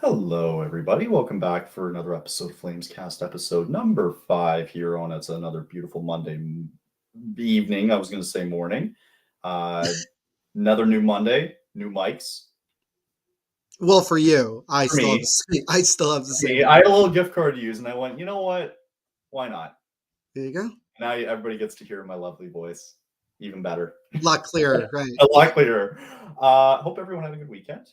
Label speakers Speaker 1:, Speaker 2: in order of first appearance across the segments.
Speaker 1: Hello, everybody. Welcome back for another episode of Flames Cast, episode number 5 here on It's another beautiful Monday evening. I was going to say morning. Uh, another new Monday, new mics.
Speaker 2: Well, for you, I
Speaker 1: For
Speaker 2: still have
Speaker 1: me,
Speaker 2: the same.
Speaker 1: I had a little gift card to use, and I went, you know what? Why not?
Speaker 2: There you go.
Speaker 1: Now everybody gets to hear my lovely voice. Even better.
Speaker 2: A lot clearer, right?
Speaker 1: A lot clearer. Hope everyone had a good weekend.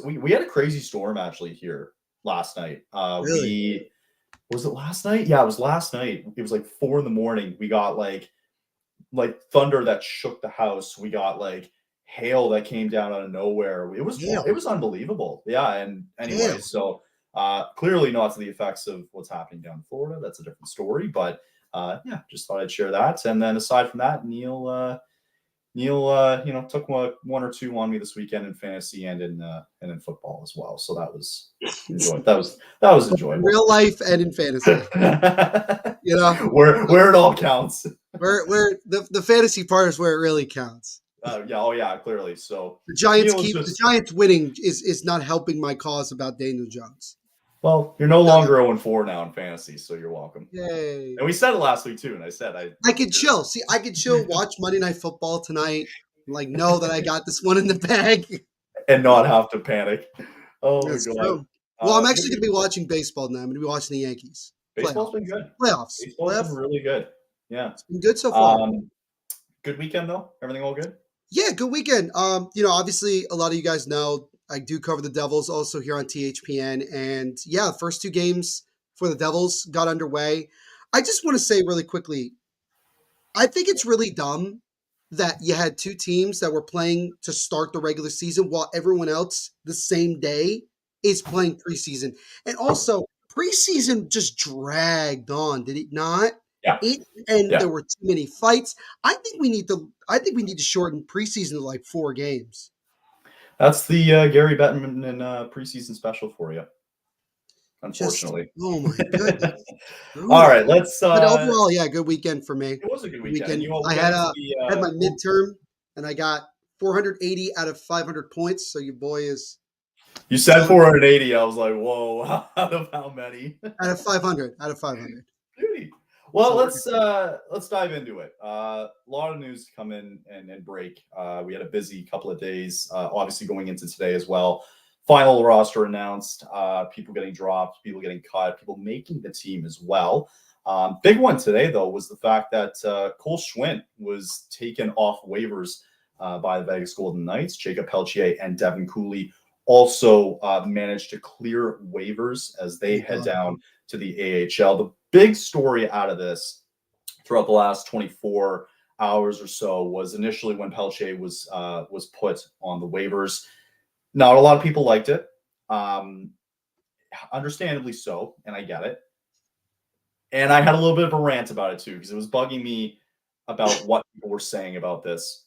Speaker 1: We had a crazy storm actually here last night.
Speaker 2: Really?
Speaker 1: Was it last night? Yeah, it was last night. It was like 4 a.m. We got like thunder that shook the house. We got like hail that came down out of nowhere. It was unbelievable. Yeah, and anyway, so clearly not to the effects of what's happening down in Florida. That's a different story, but yeah, just thought I'd share that. And then aside from that, Neil took one or two on me this weekend in fantasy and in football as well. So that was enjoyable. That was enjoyable.
Speaker 2: In real life and in fantasy.
Speaker 1: Where it all counts.
Speaker 2: Where the fantasy part is where it really counts.
Speaker 1: Yeah, clearly. So
Speaker 2: the Giants winning is not helping my cause about Daniel Jones.
Speaker 1: Well, you're no longer 0-4 now in fantasy, so you're welcome.
Speaker 2: Yay.
Speaker 1: And we said it last week too, and I said
Speaker 2: I could chill. See, I could chill, watch Monday Night Football tonight, know that I got this one in the bag.
Speaker 1: And not have to panic. Oh
Speaker 2: That's
Speaker 1: my God.
Speaker 2: True. Well, I'm actually going to be watching baseball now. I'm going to be watching the Yankees.
Speaker 1: Baseball's been good.
Speaker 2: Playoffs.
Speaker 1: Baseball's been really good. Yeah.
Speaker 2: It's been good so far.
Speaker 1: Good weekend though? Everything all good?
Speaker 2: Yeah, good weekend. Obviously a lot of you guys know I do cover the Devils also here on THPN. And yeah, the first two games for the Devils got underway. I just want to say really quickly, I think it's really dumb that you had two teams that were playing to start the regular season while everyone else the same day is playing preseason. And also, preseason just dragged on, did it not?
Speaker 1: Yeah.
Speaker 2: There were too many fights. I think we need to shorten preseason to like 4 games.
Speaker 1: That's the Gary Bettman and preseason special for you. Unfortunately.
Speaker 2: Oh my goodness.
Speaker 1: All right, let's.
Speaker 2: But overall, yeah, good weekend for me.
Speaker 1: It was a good weekend.
Speaker 2: I had my midterm, and I got 480 out of 500 points. So your boy is.
Speaker 1: You said 480. I was like, whoa! Out of how many?
Speaker 2: Out of 500. Out of 500.
Speaker 1: Beauty. Well, let's dive into it. A lot of news to come in and break. We had a busy couple of days. Obviously, going into today as well. Final roster announced, people getting dropped, people getting cut, people making the team as well. Big one today, though, was the fact that Cole Schwindt was taken off waivers by the Vegas Golden Knights. Jacob Pelletier and Devin Cooley also managed to clear waivers as they head down to the AHL. The big story out of this throughout the last 24 hours or so was initially when Pelletier was put on the waivers. Not a lot of people liked it, understandably so, and I get it. And I had a little bit of a rant about it too, because it was bugging me about what people were saying about this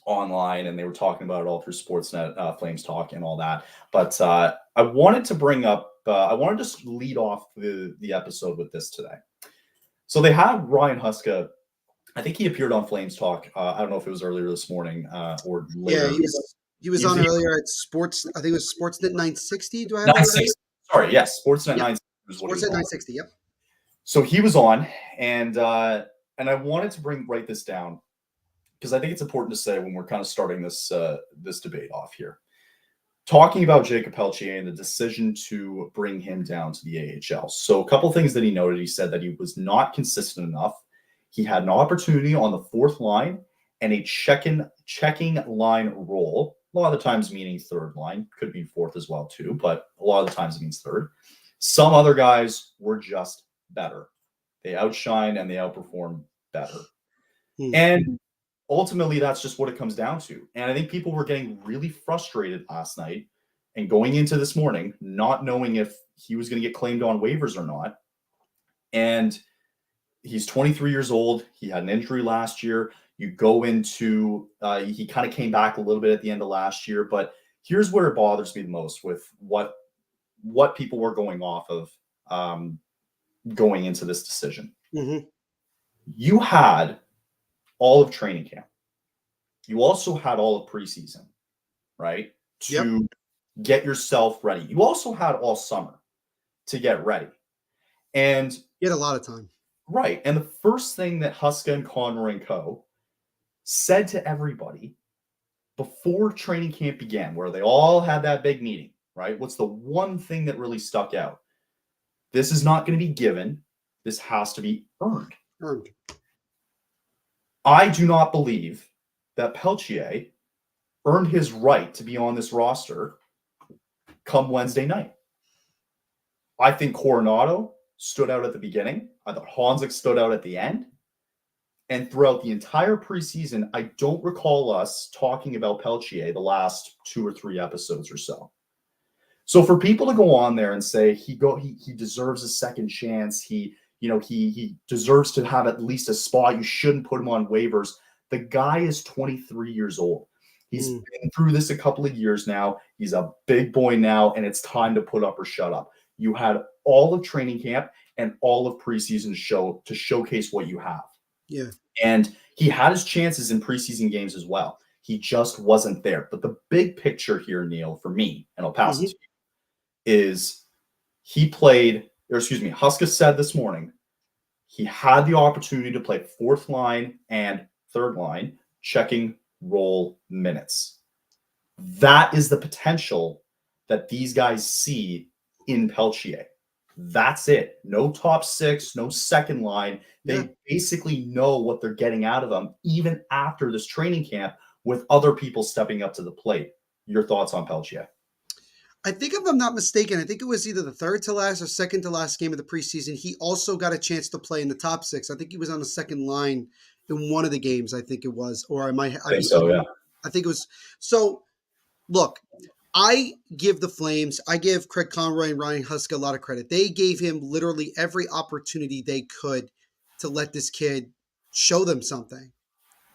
Speaker 1: online, and they were talking about it all through Sportsnet, Flames Talk, and all that. But I wanted to bring up, I wanted to lead off the episode with this today. So they had Ryan Huska. I think he appeared on Flames Talk. I don't know if it was earlier this morning or later.
Speaker 2: Yeah, he was on earlier at Sports. I think it was Sportsnet 960. Do I have that right?
Speaker 1: Sorry, yes, Sportsnet 960.
Speaker 2: Sportsnet 960. Yep.
Speaker 1: So he was on, and I wanted to write this down because I think it's important to say when we're kind of starting this debate off here. Talking about Jacob Pelletier and the decision to bring him down to the AHL. So a couple things that he noted. He said that he was not consistent enough. He had an opportunity on the fourth line and a checking line role. A lot of the times meaning third line, could be fourth as well too, but a lot of the times it means third. Some other guys were just better. They outshine and they outperform better. And ultimately, that's just what it comes down to. And I think people were getting really frustrated last night and going into this morning, not knowing if he was going to get claimed on waivers or not. And he's 23 years old. He had an injury last year. You go into, he kind of came back a little bit at the end of last year, but here's where it bothers me the most with what people were going off of going into this decision.
Speaker 2: Mm-hmm.
Speaker 1: You had all of training camp. You also had all of preseason, right? To get yourself ready. You also had all summer to get ready. And
Speaker 2: You had a lot of time.
Speaker 1: right. And the first thing that Huska and Connor and co. said to everybody before training camp began, where they all had that big meeting, right? What's the one thing that really stuck out? This is not going to be given. This has to be earned.
Speaker 2: Earned.
Speaker 1: I do not believe that Pelletier earned his right to be on this roster come Wednesday night. I think Coronado stood out at the beginning. I thought Honzek stood out at the end. And throughout the entire preseason, I don't recall us talking about Pelletier the last 2 or 3 episodes or so. So for people to go on there and say he deserves a second chance, he deserves to have at least a spot, you shouldn't put him on waivers. The guy is 23 years old. He's been through this a couple of years now. He's a big boy now, and it's time to put up or shut up. You had all of training camp and all of preseason to showcase what you have.
Speaker 2: Yeah.
Speaker 1: And he had his chances in preseason games as well. He just wasn't there. But the big picture here, Neil, for me, and I'll pass it to you, is Huska said this morning, he had the opportunity to play fourth line and third line, checking role minutes. That is the potential that these guys see in Pelletier. That's it. No top six, no second line. They basically know what they're getting out of them, even after this training camp, with other people stepping up to the plate. Your thoughts on Pelletier?
Speaker 2: I think if I'm not mistaken, I think it was either the third to last or second to last game of the preseason. He also got a chance to play in the top six. I think he was on the second line in one of the games. I think it was, or I
Speaker 1: think so. Yeah,
Speaker 2: I think it was. So, look, I give Craig Conroy and Ryan Huska a lot of credit. They gave him literally every opportunity they could to let this kid show them something.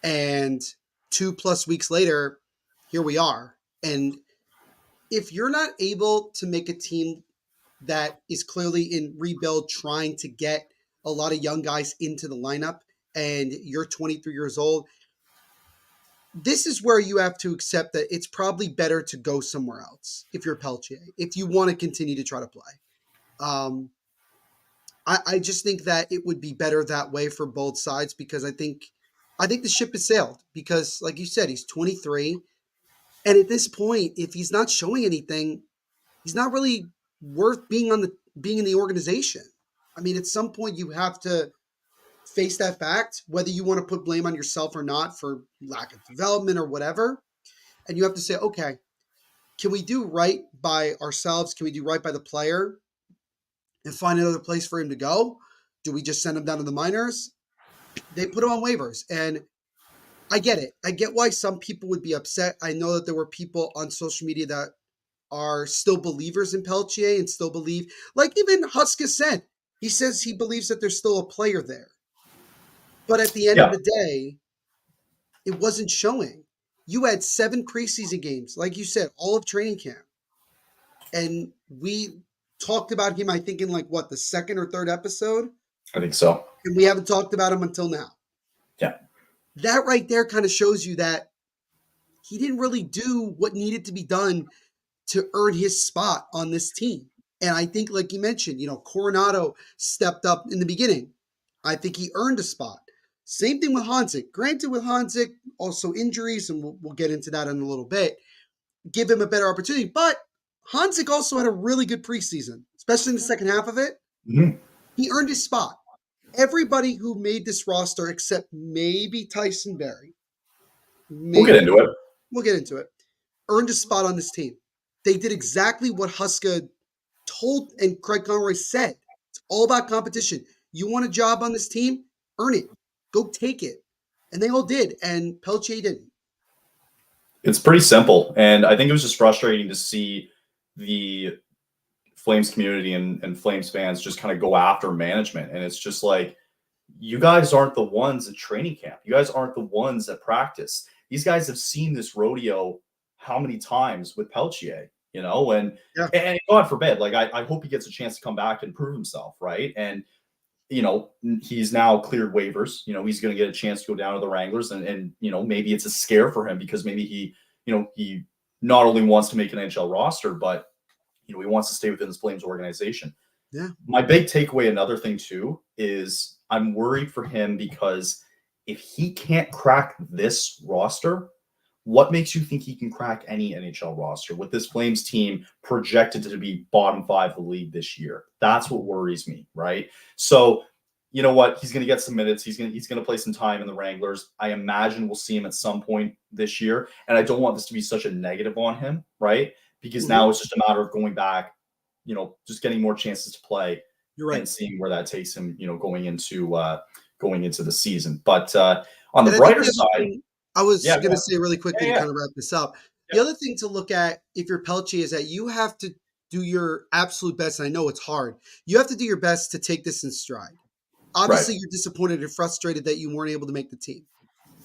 Speaker 2: And 2+ weeks later, here we are. And if you're not able to make a team that is clearly in rebuild, trying to get a lot of young guys into the lineup, and you're 23 years old, this is where you have to accept that it's probably better to go somewhere else if you're Pelletier, if you want to continue to try to play. I just think that it would be better that way for both sides, because I think the ship has sailed, because like you said, he's 23. And at this point, if he's not showing anything, he's not really worth being in the organization. I mean, at some point you have to face that fact, whether you want to put blame on yourself or not for lack of development or whatever. And you have to say, okay, can we do right by ourselves? Can we do right by the player and find another place for him to go? Do we just send him down to the minors? They put him on waivers. And I get it. I get why some people would be upset. I know that there were people on social media that are still believers in Pelletier and still believe, like even Huska said, he says he believes that there's still a player there. But at the end of the day, it wasn't showing. You had 7 preseason games, like you said, all of training camp. And we talked about him, I think, in like what, the second or third episode?
Speaker 1: I think so.
Speaker 2: And we haven't talked about him until now.
Speaker 1: Yeah.
Speaker 2: That right there kind of shows you that he didn't really do what needed to be done to earn his spot on this team. And I think, like you mentioned, Coronado stepped up in the beginning. I think he earned a spot. Same thing with Honzek. Granted, with Honzek, also injuries, and we'll get into that in a little bit, give him a better opportunity. But Honzek also had a really good preseason, especially in the second half of it.
Speaker 1: Mm-hmm.
Speaker 2: He earned his spot. Everybody who made this roster, except maybe Tyson Berry,
Speaker 1: we'll get into it,
Speaker 2: earned a spot on this team. They did exactly what Huska told and Craig Conroy said. It's all about competition. You want a job on this team? Earn it. Go take it. And they all did, and Pelletier didn't.
Speaker 1: It's pretty simple. And I think it was just frustrating to see the Flames community and Flames fans just kind of go after management. And it's just like, you guys aren't the ones at training camp. You guys aren't the ones at practice. These guys have seen this rodeo how many times with Pelletier, and God forbid, like I hope he gets a chance to come back and prove himself, right? And he's now cleared waivers. He's going to get a chance to go down to the Wranglers, and maybe it's a scare for him because maybe he not only wants to make an NHL roster, but he wants to stay within this Flames organization.
Speaker 2: Yeah.
Speaker 1: My big takeaway, another thing too, is I'm worried for him because if he can't crack this roster, what makes you think he can crack any NHL roster with this Flames team projected to be bottom five of the league this year? That's what worries me, right? So, you know what? He's going to get some minutes. He's going to play some time in the Wranglers. I imagine we'll see him at some point this year, and I don't want this to be such a negative on him, right? Because
Speaker 2: Hmm.
Speaker 1: now it's just a matter of going back, just getting more chances to play
Speaker 2: You're
Speaker 1: and
Speaker 2: right.
Speaker 1: seeing where that takes him, going into the season. But on the
Speaker 2: And I think
Speaker 1: brighter
Speaker 2: the other
Speaker 1: side,
Speaker 2: thing I was
Speaker 1: yeah,
Speaker 2: going to say really quickly to
Speaker 1: yeah,
Speaker 2: kind of wrap this up, the
Speaker 1: yeah,
Speaker 2: other thing to look at if you're Pelche is that you have to do your absolute best. And I know it's hard. You have to do your best to take this in stride.
Speaker 1: right.
Speaker 2: Obviously, you're disappointed and frustrated that you weren't able to make the team,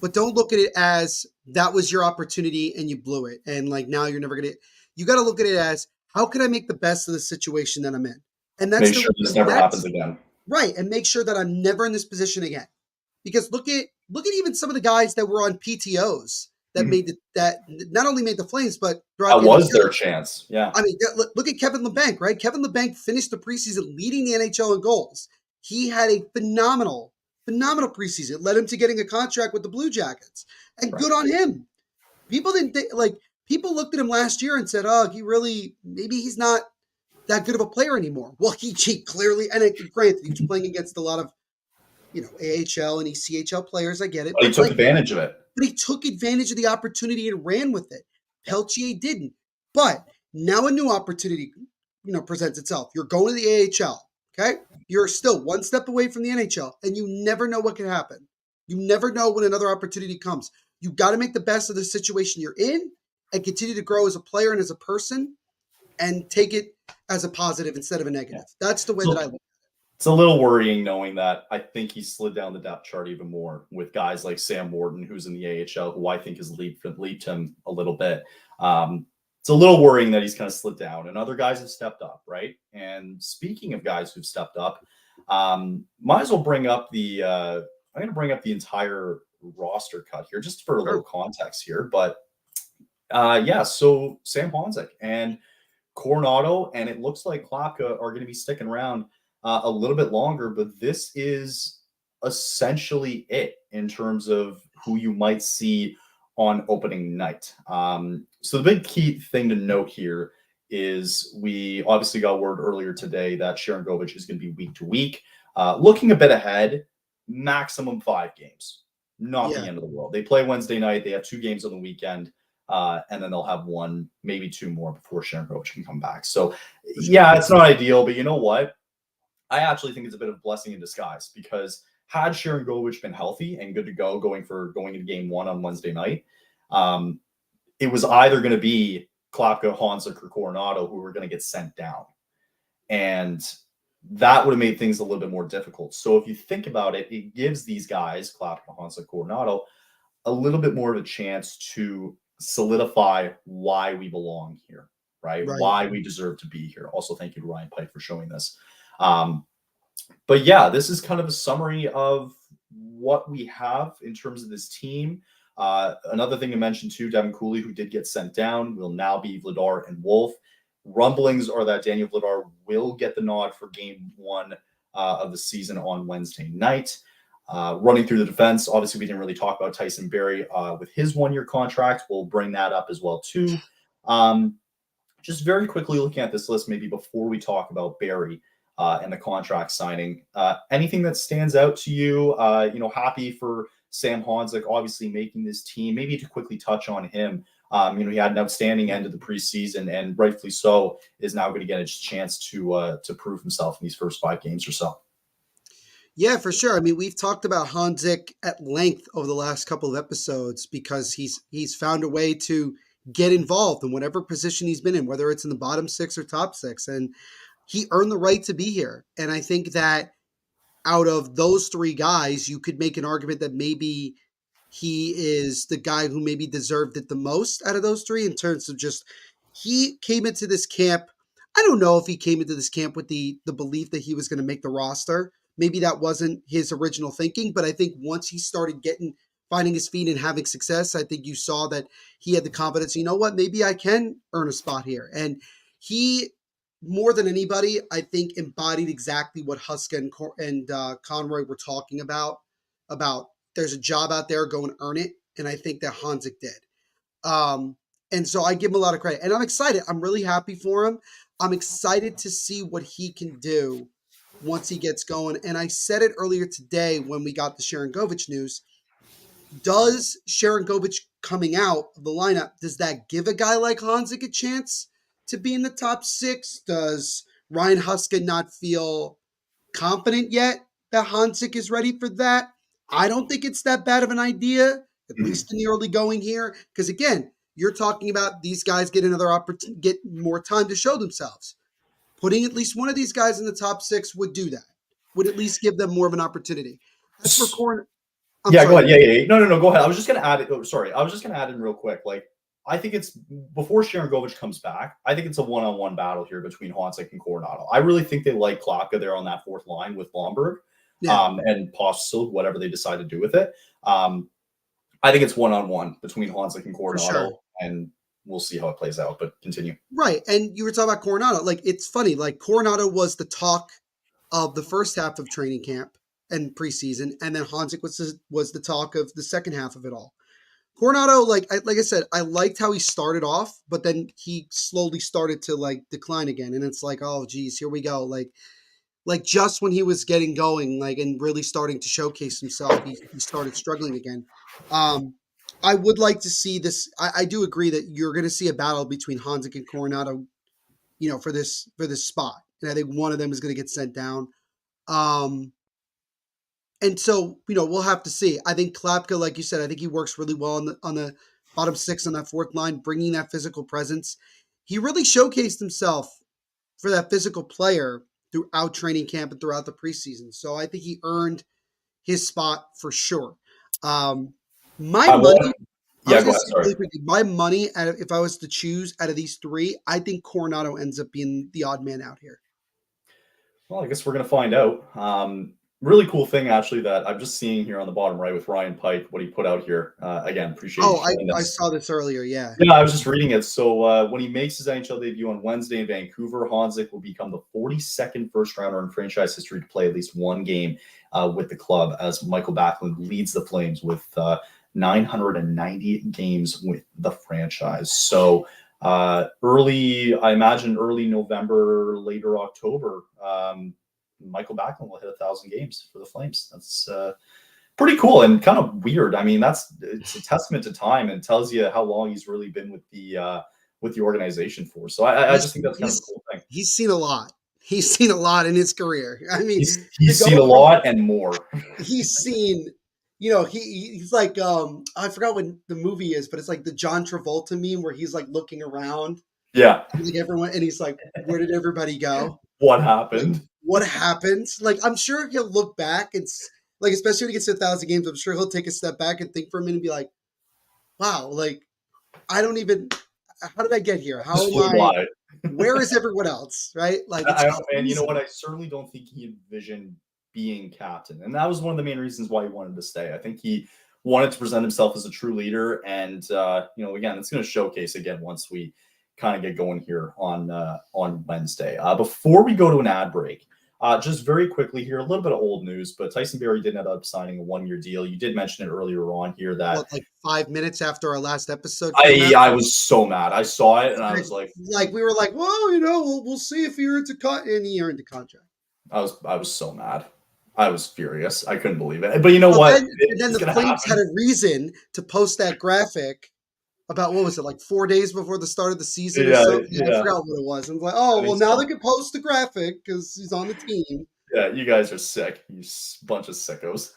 Speaker 2: but don't look at it as that was your opportunity and you blew it. And like now you're never going to, you got to look at it as how can I make the best of the situation that I'm in? And that's
Speaker 1: Make
Speaker 2: the,
Speaker 1: sure this never happens
Speaker 2: that's
Speaker 1: again.
Speaker 2: right. And make sure that I'm never in this position again. Because look at even some of the guys that were on PTOs that
Speaker 1: Mhm.
Speaker 2: made that not only made the Flames but throughout
Speaker 1: That
Speaker 2: the
Speaker 1: was
Speaker 2: NHL.
Speaker 1: their chance. Yeah.
Speaker 2: I mean, look at Kevin LeBanc, right? Kevin LeBanc finished the preseason leading the NHL in goals. He had a phenomenal preseason. It led him to getting a contract with the Blue Jackets, and
Speaker 1: Right.
Speaker 2: good on him. People didn't like. People looked at him last year and said, "Oh, he really maybe he's not that good of a player anymore." Well, he clearly, and granted, he was playing against a lot of AHL and ECHL players. I get it,
Speaker 1: But he
Speaker 2: but
Speaker 1: took advantage of it.
Speaker 2: he took advantage of the opportunity and ran with it. Pelletier didn't. But now a new opportunity, presents itself. You're going to the AHL. Okay, you're still one step away from the NHL, and you never know what can happen. You never know when another opportunity comes. You got to make the best of the situation you're in, and continue to grow as a player and as a person, and take it as a positive instead of a
Speaker 1: Yeah.
Speaker 2: negative. That's the way that I
Speaker 1: So
Speaker 2: look.
Speaker 1: it's a little worrying knowing that I think he slid down the depth chart even more with guys like Sam Morton, who's in the AHL, who I think has leaped him a little bit. It's a little worrying that he's kind of slid down, and other guys have stepped up, right? And speaking of guys who've stepped up, might as well bring up the. I'm going to bring up the entire roster cut here, just for a little
Speaker 2: Sure.
Speaker 1: context here. But yeah, so Sam Honzek and Coronado, and it looks like Klapka are going to be sticking around a little bit longer, but this is essentially it in terms of who you might see on opening night. So the big key thing to note here is we obviously got word earlier today that Sharon Govich is going to be week to week. Looking a bit ahead, maximum 5 games, not the
Speaker 2: Yeah.
Speaker 1: end of the world. They play Wednesday night. They have 2 games on the weekend. And then they'll have one, maybe two more before Sharon Govich can come back. So,
Speaker 2: For sure.
Speaker 1: yeah, it's not ideal, but you know what? I actually think it's a bit of a blessing in disguise because had Sharon Govich been healthy and good to go going into game one on Wednesday night, um, it was either going to be Klapka, Honzek, or Coronado who were going to get sent down. And that would have made things a little bit more difficult. So if you think about it, it gives these guys, Klapka, Honzek, Coronado, a little bit more of a chance to solidify why we belong here, right?
Speaker 2: Right.
Speaker 1: Why we deserve to be here. Also, thank you to Ryan Pike for showing this. Um, but yeah, this is kind of a summary of what we have in terms of this team. Another thing to mention too, Devin Cooley, who did get sent down, will now be Vladar and Wolf. Rumblings are that Daniel Vladar will get the nod for game one of the season on Wednesday night. Running through the defense, obviously we didn't really talk about Tyson Berry with his 1-year contract. We'll bring that up as well too. Just very quickly looking at this list, maybe before we talk about Barry and the contract signing, anything that stands out to you? Happy for Sam Honzek obviously making this team. Maybe to quickly touch on him, he had an outstanding end of the preseason, and rightfully so, is now going to get a chance to prove himself in these first 5 games or so.
Speaker 2: Yeah, for sure. I mean, we've talked about Honzek at length over the last couple of episodes because he's found a way to get involved in whatever position he's been in, whether it's in the bottom six or top six, and he earned the right to be here. And I think that out of those three guys, you could make an argument that maybe he is the guy who maybe deserved it the most out of those three in terms of just he came into this camp. I don't know if he came into this camp with the belief that he was going to make the roster. Maybe that wasn't his original thinking, but I think once he started getting finding his feet and having success. I think you saw that he had the confidence, you know what, maybe I can earn a spot here. And he, more than anybody, I think embodied exactly what Huska and Conroy were talking about there's a job out there, go and earn it. And I think that Honzek did. Um, and so I give him a lot of credit. And I'm excited. I'm really happy for him. I'm excited to see what he can do once he gets going. And I said it earlier today when we got the Sharon Govich news. Does Sharon Govich coming out of the lineup, does that give a guy like Honzek a chance to be in the top six? Does Ryan Huska not feel confident yet that Honzek is ready for that? I don't think it's that bad of an idea, at least in the early going here. Because again, you're talking about these guys get another opportunity, get more time to show themselves. Putting at least one of these guys in the top six would do that. Would at least give them more of an opportunity. As for Corn, I'm
Speaker 1: Yeah, go
Speaker 2: sorry.
Speaker 1: ahead. Yeah. No. Go ahead. I was just gonna add it. Oh, sorry, I was just gonna add in real quick. Like, I think it's before Sharon Govich comes back. I think it's a one-on-one battle here between Honzek and Coronado. I really think they like Klapka there on that fourth line with Lomberg,
Speaker 2: Yeah,
Speaker 1: and Postel, whatever they decide to do with it. I think it's one-on-one between Honzek and
Speaker 2: for sure.
Speaker 1: Coronado, and we'll see how it plays out. But continue.
Speaker 2: Right. And you were talking about Coronado. Like, it's funny. Like, Coronado was the talk of the first half of training camp and preseason, and then Honzek was the talk of the second half of it all. Coronado, like I said, I liked how he started off, but then he slowly started to like decline again, and it's like, oh geez, here we go. Like just when he was getting going, like and really starting to showcase himself, he started struggling again. Um, I would like to see this. I do agree that you're going to see a battle between Honzek and Coronado, for this spot, and I think one of them is going to get sent down. Um, and so, we'll have to see. I think Klapka, like you said, I think he works really well on the bottom six on that fourth line, bringing that physical presence. He really showcased himself for that physical player throughout training camp and throughout the preseason. So I think he earned his spot for sure. Um, my
Speaker 1: I want.
Speaker 2: money, I
Speaker 1: Yeah,
Speaker 2: was
Speaker 1: go
Speaker 2: going to
Speaker 1: ahead.
Speaker 2: say
Speaker 1: Sorry.
Speaker 2: really quickly, my money, if I was to choose out of these three, I think Coronado ends up being the odd man out here.
Speaker 1: Well, I guess we're gonna find out. Really cool thing actually that I'm just seeing here on the bottom right with Ryan Pike, what he put out here. Again, appreciate you
Speaker 2: Oh,
Speaker 1: sharing
Speaker 2: I
Speaker 1: this.
Speaker 2: saw this earlier. Yeah.
Speaker 1: Yeah, I was just reading it. So when he makes his NHL debut on Wednesday in Vancouver, Honzek will become the 42nd first rounder in franchise history to play at least one game with the club, as Michael Backlund leads the Flames with 990 games with the franchise. So I imagine early November, later October, Michael Backlund will hit 1,000 games for the Flames. That's pretty cool and kind of weird. I mean, it's a testament to time and tells you how long he's really been with the organization for. So I
Speaker 2: He's
Speaker 1: just think that's kind of a
Speaker 2: he's
Speaker 1: cool thing.
Speaker 2: he's seen a lot. He's seen a lot in his career. I mean, to
Speaker 1: He's seen a
Speaker 2: go from
Speaker 1: lot and more.
Speaker 2: he's seen, he's like I forgot what the movie is, but it's like the John Travolta meme where he's like looking around
Speaker 1: Yeah.
Speaker 2: and like everyone and he's like, where did everybody go?
Speaker 1: What
Speaker 2: Like
Speaker 1: happened?
Speaker 2: what happened? Like I'm sure he'll look back and like especially when he gets to 1,000 games, I'm sure he'll take a step back and think for a minute and be like, wow, like I don't even how did I get here? How
Speaker 1: Just
Speaker 2: am
Speaker 1: flew
Speaker 2: I
Speaker 1: by.
Speaker 2: where is everyone else? Right? Like it's
Speaker 1: I don't, man. You know what?
Speaker 2: crazy.
Speaker 1: I certainly don't think he envisioned being captain, and that was one of the main reasons why he wanted to stay. I think he wanted to present himself as a true leader, and again, it's going to showcase again once we kind of get going here on Wednesday. Before we go to an ad break, just very quickly here, a little bit of old news, but Tyson Berry did end up signing a 1-year deal. You did mention it earlier on here that
Speaker 2: What, like 5 minutes after our last episode came out?
Speaker 1: I was so mad. I saw it and I
Speaker 2: Like,
Speaker 1: was like,
Speaker 2: like we were like, well, we'll see if he earns a cut, and he earned a contract.
Speaker 1: I was so mad. I was furious. I couldn't believe it. But you know
Speaker 2: Well,
Speaker 1: what?
Speaker 2: then
Speaker 1: It's
Speaker 2: the
Speaker 1: gonna
Speaker 2: Flames had
Speaker 1: happen.
Speaker 2: a reason to post that graphic about what was it, like 4 days before the start of the season or
Speaker 1: Yeah,
Speaker 2: something? I
Speaker 1: yeah.
Speaker 2: forgot what it was. And like, oh,
Speaker 1: And
Speaker 2: well,
Speaker 1: he's
Speaker 2: now they can post the graphic because he's on the team.
Speaker 1: yeah, you guys are sick. You bunch of sickos.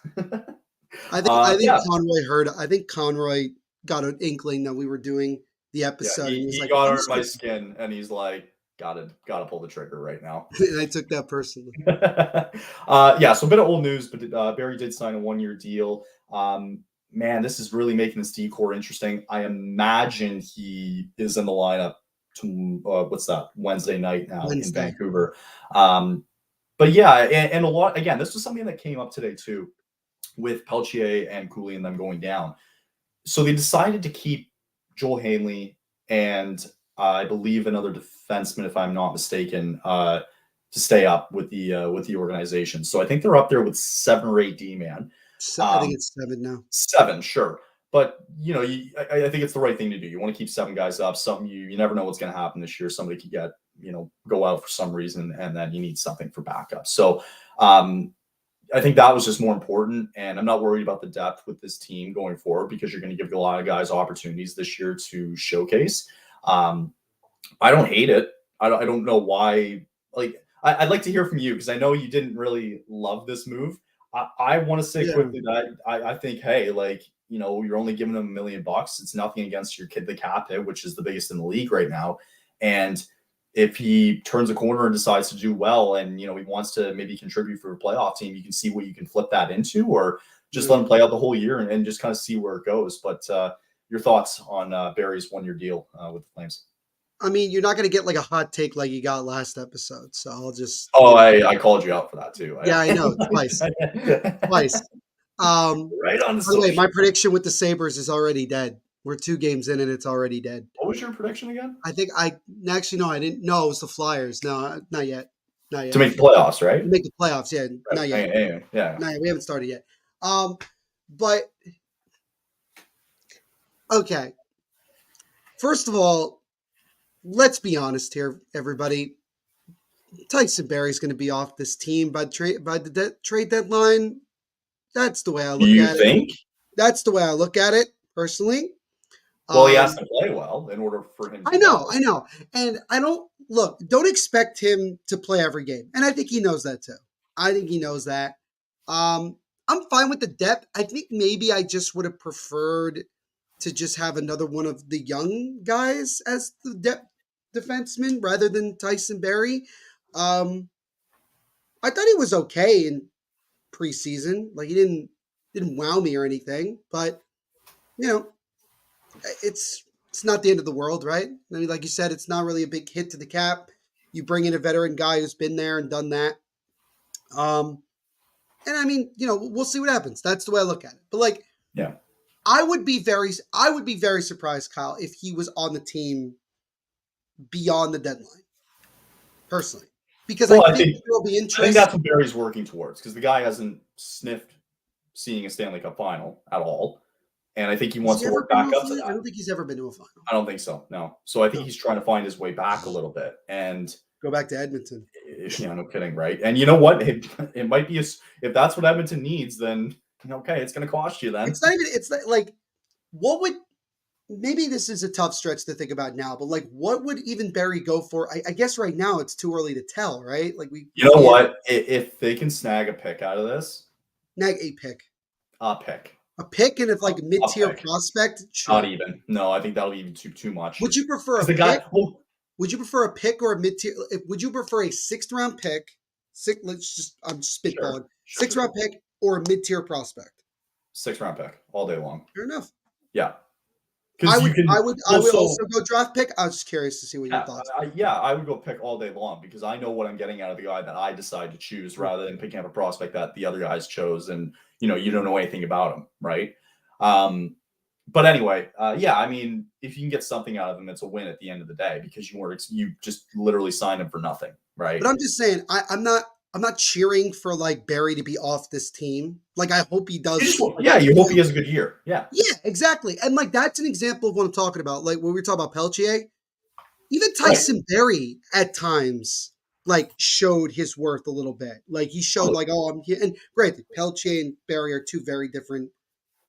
Speaker 2: I think
Speaker 1: Yeah,
Speaker 2: Conroy heard. I think Conroy got an inkling that we were doing the
Speaker 1: yeah.
Speaker 2: episode, and he's
Speaker 1: He
Speaker 2: like,
Speaker 1: got
Speaker 2: I'm
Speaker 1: under
Speaker 2: just
Speaker 1: my
Speaker 2: gonna.
Speaker 1: skin, and he's like, gotta pull the trigger right now.
Speaker 2: And I took that personally.
Speaker 1: Yeah, so a bit of old news, but Barry did sign a 1-year deal. Man, this is really making this decor interesting. I imagine he is in the lineup to what's that Wednesday night now in
Speaker 2: Wednesday.
Speaker 1: Vancouver. But yeah, and a lot again. This was something that came up today too. with Pelletier and Cooley and them going down. So they decided to keep Joel Hanley and I believe another defenseman, if I'm not mistaken, to stay up with the organization. So I think they're up there with 7 or 8 D-man.
Speaker 2: So I think it's 7 now.
Speaker 1: 7, sure. But I think it's the right thing to do. You want to keep 7 guys up. You never know what's going to happen this year. Somebody could get go out for some reason, and then you need something for backup. So I think that was just more important. And I'm not worried about the depth with this team going forward because you're going to give a lot of guys opportunities this year to showcase. I don't hate it. I don't know why. Like I'd like to hear from you because I know you didn't really love this move. I want to say quickly that I think, hey, like, you're only giving them $1 million. It's nothing against your kid, the cap hit, which is the biggest in the league right now. And if he turns a corner and decides to do well and, he wants to maybe contribute for a playoff team, you can see what you can flip that into, or just let him play out the whole year and just kind of see where it goes. But your thoughts on Barry's 1-year deal with the Flames?
Speaker 2: I mean, you're not going to get like a hot take like you got last episode. So I'll just.
Speaker 1: Oh, I called you out for that too.
Speaker 2: Yeah, I know. Twice. Twice.
Speaker 1: Right on the
Speaker 2: By the way, my prediction with the Sabres is already dead. We're 2 games in and it's already dead.
Speaker 1: What was your prediction again?
Speaker 2: I think I didn't. No, it was the Flyers. No, not yet. Not yet.
Speaker 1: To make the playoffs, right?
Speaker 2: To make the playoffs, yeah. Right. Not yet.
Speaker 1: Yeah.
Speaker 2: No, we haven't started yet. But okay. First of all, let's be honest here, everybody. Tyson Barrie's going to be off this team by the trade deadline. That's the way I look at it.
Speaker 1: You think?
Speaker 2: That's the way I look at it, personally.
Speaker 1: Well, he has to play well in order for him to
Speaker 2: I know. And don't expect him to play every game. And I think he knows that too. I think he knows that. I'm fine with the depth. I think maybe I just would have preferred to just have another one of the young guys as the depth defenseman rather than Tyson Barrie. I thought he was okay in preseason. Like, he didn't wow me or anything, but it's not the end of the world, right? I mean, like you said, it's not really a big hit to the cap. You bring in a veteran guy who's been there and done that. And I mean, we'll see what happens. That's the way I look at it. But like,
Speaker 1: yeah,
Speaker 2: I would be very surprised, Kyle, if he was on the team beyond the deadline. Personally, because I think there will be interest.
Speaker 1: I think that's what Barry's working towards because the guy hasn't sniffed seeing a Stanley Cup final at all. And I think he wants to work back up to that.
Speaker 2: I don't think he's ever been to a final.
Speaker 1: I don't think so, no. So I think he's trying to find his way back a little bit and
Speaker 2: go back to Edmonton.
Speaker 1: Yeah, no kidding, right? And you know what? It might be if that's what Edmonton needs, then okay, it's going to cost you then.
Speaker 2: It's not even. It's like what would. Maybe this is a tough stretch to think about now, but like, what would even Barrie go for? I guess right now it's too early to tell, right? Like
Speaker 1: You know what? If they can snag a pick out of this,
Speaker 2: snag a pick,
Speaker 1: a
Speaker 2: pick, and if like a mid-tier prospect,
Speaker 1: sure. Not even. No, I think that'll be even too much.
Speaker 2: Would you prefer a pick? Would you prefer a pick or a mid-tier? Would you prefer a 6th-round pick? I'm spitballing.
Speaker 1: Sure.
Speaker 2: 6th-round pick or a mid-tier prospect?
Speaker 1: 6th-round pick all day long.
Speaker 2: Fair enough.
Speaker 1: Yeah.
Speaker 2: I would also go draft pick. I was just curious to see what your thoughts are.
Speaker 1: I would go pick all day long because I know what I'm getting out of the guy that I decide to choose rather than picking up a prospect that the other guys chose and you don't know anything about him, right? But anyway, I mean, if you can get something out of him, it's a win at the end of the day because you just literally signed him for nothing, right?
Speaker 2: But I'm just saying, I'm not cheering for like Barrie to be off this team. Like, I hope he does.
Speaker 1: You hope he has a good year. Yeah.
Speaker 2: Yeah, exactly. And like, that's an example of what I'm talking about. Like when we were talking about Pelletier, even Tyson Barrie at times like showed his worth a little bit. Like he showed like, oh, I'm here. And granted, Pelletier and Barrie are 2 very different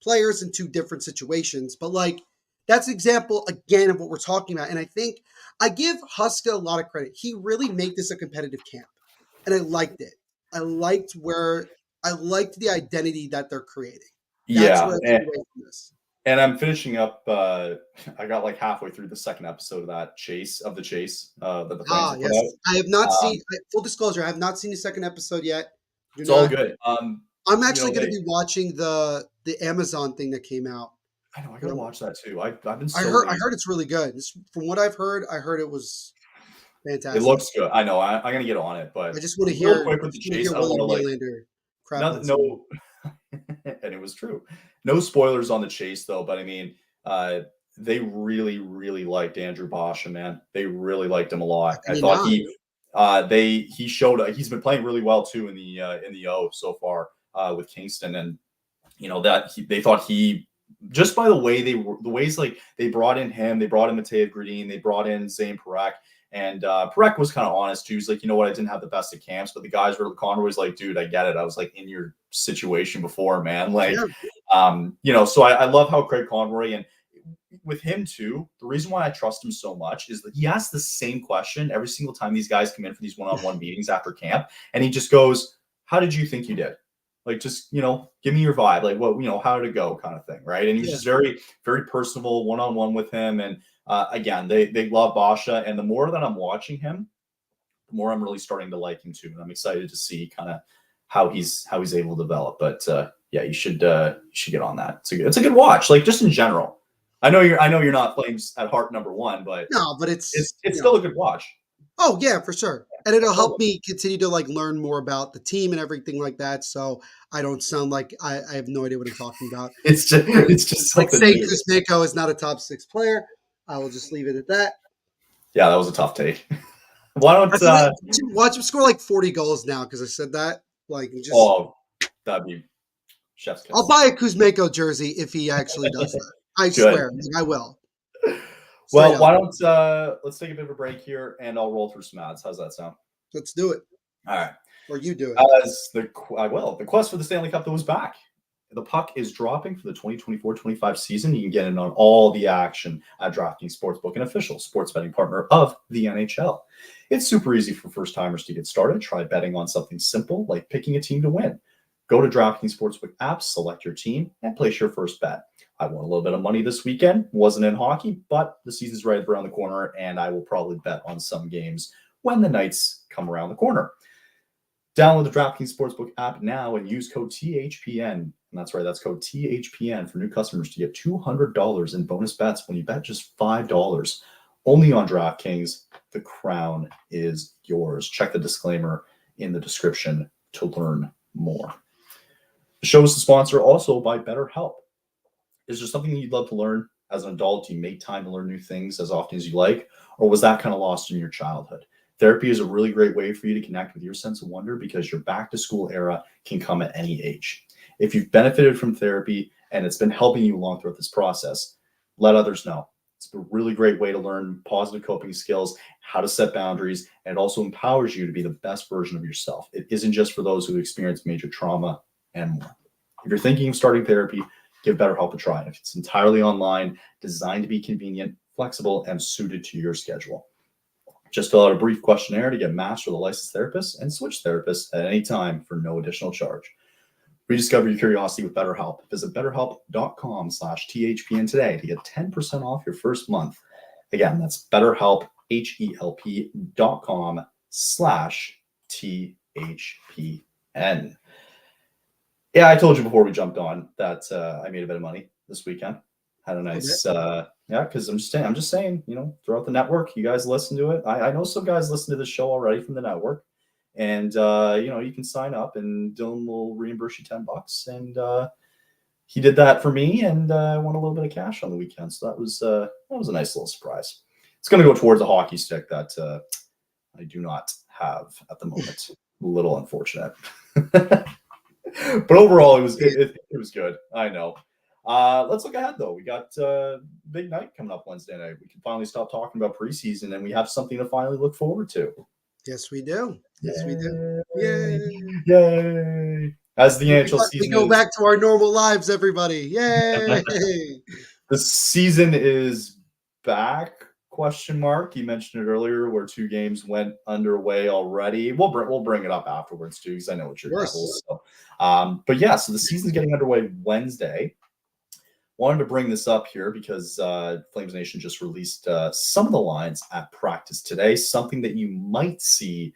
Speaker 2: players in 2 different situations. But like, that's an example again of what we're talking about. And I think I give Huska a lot of credit. He really made this a competitive camp. And I liked it. I liked the identity that they're creating. That's
Speaker 1: and I'm finishing up. I got like halfway through the 2nd episode of that chase that the Flames put out.
Speaker 2: I have not seen. Full disclosure, I have not seen the 2nd episode yet.
Speaker 1: It's all good.
Speaker 2: I'm actually going to be watching the Amazon thing that came out.
Speaker 1: I know. I got to watch that too. I've been.
Speaker 2: I heard it's really good. From what I've heard, it was. Fantastic.
Speaker 1: It looks good. I know. I'm gonna get on it, but
Speaker 2: I just want to hear
Speaker 1: real quick with the chase.
Speaker 2: William Nylander crap.
Speaker 1: No. And it was true. No spoilers on the chase, though. But I mean, they really, really liked Andrew Basha, man. They really liked him a
Speaker 2: How
Speaker 1: lot.
Speaker 2: can
Speaker 1: I
Speaker 2: you
Speaker 1: thought
Speaker 2: not?
Speaker 1: he showed he's been playing really well too in the O so far with Kingston, and that they thought he just by the way the ways like they brought in him, they brought in Matej Gradin, they brought in Zane Parekh. And Parekh was kind of honest too. He's like, you know what, I didn't have the best of camps, but the guys were Connor was like, dude, I get it. I was like in your situation before, man. Like,
Speaker 2: Yeah,
Speaker 1: so I love how Craig Conroy and with him too, the reason why I trust him so much is that he asks the same question every single time these guys come in for these one-on-one meetings after camp. And he just goes, how did you think you did? Like, just, give me your vibe. Like, what, how did it go kind of thing. Right. And he was
Speaker 2: yeah.
Speaker 1: just very, very personable one-on-one with him. And again, they love Basha. And the more that I'm watching him, the more I'm really starting to like him too. And I'm excited to see kind of how he's able to develop. But yeah, you should get on that. It's a good watch. Like just in general. I know you're not Flames at heart number one, but
Speaker 2: No, but
Speaker 1: it's still a good watch.
Speaker 2: Oh yeah, for sure. And it'll
Speaker 1: Love
Speaker 2: help me continue to like learn more about the team and everything like that. So I don't sound like I have no idea what I'm talking about.
Speaker 1: It's just
Speaker 2: Like
Speaker 1: something
Speaker 2: saying
Speaker 1: new.
Speaker 2: Kuzmenko is not a top 6 player. I will just leave it at that.
Speaker 1: Yeah, that was a tough take. Why don't
Speaker 2: After that, watch him score like 40 goals now because I said that. Like just
Speaker 1: oh that'd be chef's
Speaker 2: I'll
Speaker 1: kiss.
Speaker 2: buy a Kuzmenko jersey if he actually does that. I
Speaker 1: Good.
Speaker 2: swear, like, I will. Straight
Speaker 1: Well,
Speaker 2: up.
Speaker 1: why don't let's take a bit of a break here and I'll roll through some ads. How's that sound?
Speaker 2: Let's do it.
Speaker 1: All right.
Speaker 2: Or you do it.
Speaker 1: I will. The quest for the Stanley Cup that was back. The puck is dropping for the 2024-25 season. You can get in on all the action at DraftKings Sportsbook, an official sports betting partner of the NHL. It's super easy for first-timers to get started. Try betting on something simple like picking a team to win. Go to DraftKings Sportsbook app, select your team, and place your first bet. I won a little bit of money this weekend. Wasn't in hockey, but the season's right around the corner, and I will probably bet on some games when the nights come around the corner. Download the DraftKings Sportsbook app now and use code THPN. And that's right, that's code THPN for new customers to get $200 in bonus bets when you bet just $5. Only on DraftKings. The crown is yours. Check the disclaimer in the description to learn more. The show is sponsored also by BetterHelp. Is there something you'd love to learn as an adult? Do you make time to learn new things as often as you like? Or was that kind of lost in your childhood? Therapy is a really great way for you to connect with your sense of wonder because your back to school era can come at any age. If you've benefited from therapy and it's been helping you along throughout this process, let others know. It's a really great way to learn positive coping skills, how to set boundaries, and it also empowers you to be the best version of yourself. It isn't just for those who experience major trauma and more. If you're thinking of starting therapy, give BetterHelp a try. If it's entirely online, designed to be convenient, flexible, and suited to your schedule. Just fill out a brief questionnaire to get matched with a licensed therapist and switch therapists at any time for no additional charge. Rediscover your curiosity with BetterHelp. Visit betterhelp.com/THPN today to get 10% off your first month. Again, that's BetterHelp, HELP.com/THPN. Yeah, I told you before we jumped on that I made a bit of money this weekend. Had a nice, because I'm just saying, throughout the network, you guys listen to it. I know some guys listen to this show already from the network, and you can sign up, and Dylan will reimburse you $10. And he did that for me, and I won a little bit of cash on the weekend, so that was a nice little surprise. It's going to go towards a hockey stick that I do not have at the moment. A little unfortunate. But overall, it was good. I know. Let's look ahead, though. We got big night coming up Wednesday night. We can finally stop talking about preseason, and we have something to finally look forward to.
Speaker 2: Yes, we do. Yes, we do.
Speaker 1: Yay!
Speaker 2: Yay!
Speaker 1: Yay! As the NHL
Speaker 2: We
Speaker 1: season
Speaker 2: go back to our normal lives, everybody. Yay!
Speaker 1: the season is back. Question mark. You mentioned it earlier, where 2 games went underway already. We'll bring it up afterwards too, because I know it's your Devils. So, but yeah, so the season's getting underway Wednesday. Wanted to bring this up here because Flames Nation just released some of the lines at practice today. Something that you might see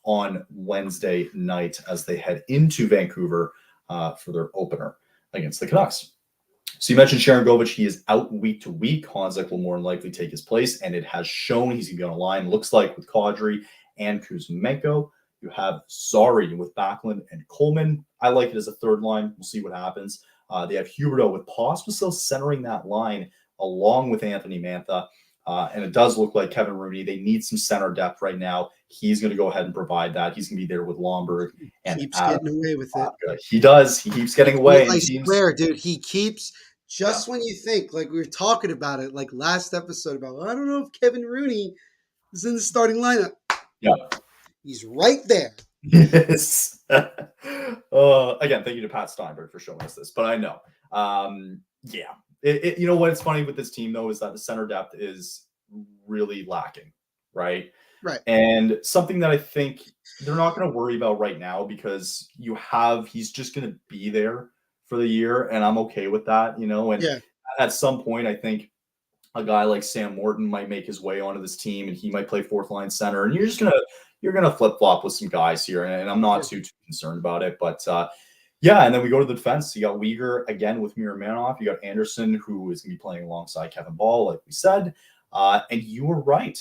Speaker 1: on Wednesday night as they head into Vancouver for their opener against the Canucks. So you mentioned Sharon Govich. He is out week to week. Honzek will more than likely take his place, and it has shown he's going to be on a line. Looks like with Kadri and Kuzmenko. You You have Zari with Backlund and Coleman. I like it as a third line. We'll see what happens. They have Huberdeau with Pospisil centering that line along with Anthony Mantha. And it does look like Kevin Rooney. They need some center depth right now. He's going to go ahead and provide that. He's going to be there with Lomberg and
Speaker 2: Keeps
Speaker 1: Adam.
Speaker 2: getting away with it.
Speaker 1: He does. He keeps getting away.
Speaker 2: I
Speaker 1: And teams,
Speaker 2: swear, dude, he keeps
Speaker 1: yeah,
Speaker 2: just when you think like we were talking about it, like last episode about I don't know if Kevin Rooney is in the starting lineup.
Speaker 1: yeah.
Speaker 2: He's right there.
Speaker 1: Yes. Again, thank you to Pat Steinberg for showing us this. But I know, yeah. You know what? It's funny with this team though is that the center depth is really lacking, right?
Speaker 2: Right.
Speaker 1: And something that I think they're not going to worry about right now because he's just going to be there for the year, and I'm okay with that, you know. And
Speaker 2: Yeah.
Speaker 1: at some point, I think a guy like Sam Morton might make his way onto this team, and he might play fourth line center, and you're gonna flip flop with some guys here, and I'm not too concerned about it. But yeah, and then we go to the defense. You got Uyghur again with Miromanov. You got Anderson, who is going to be playing alongside Kevin Ball, like we said. And you were right.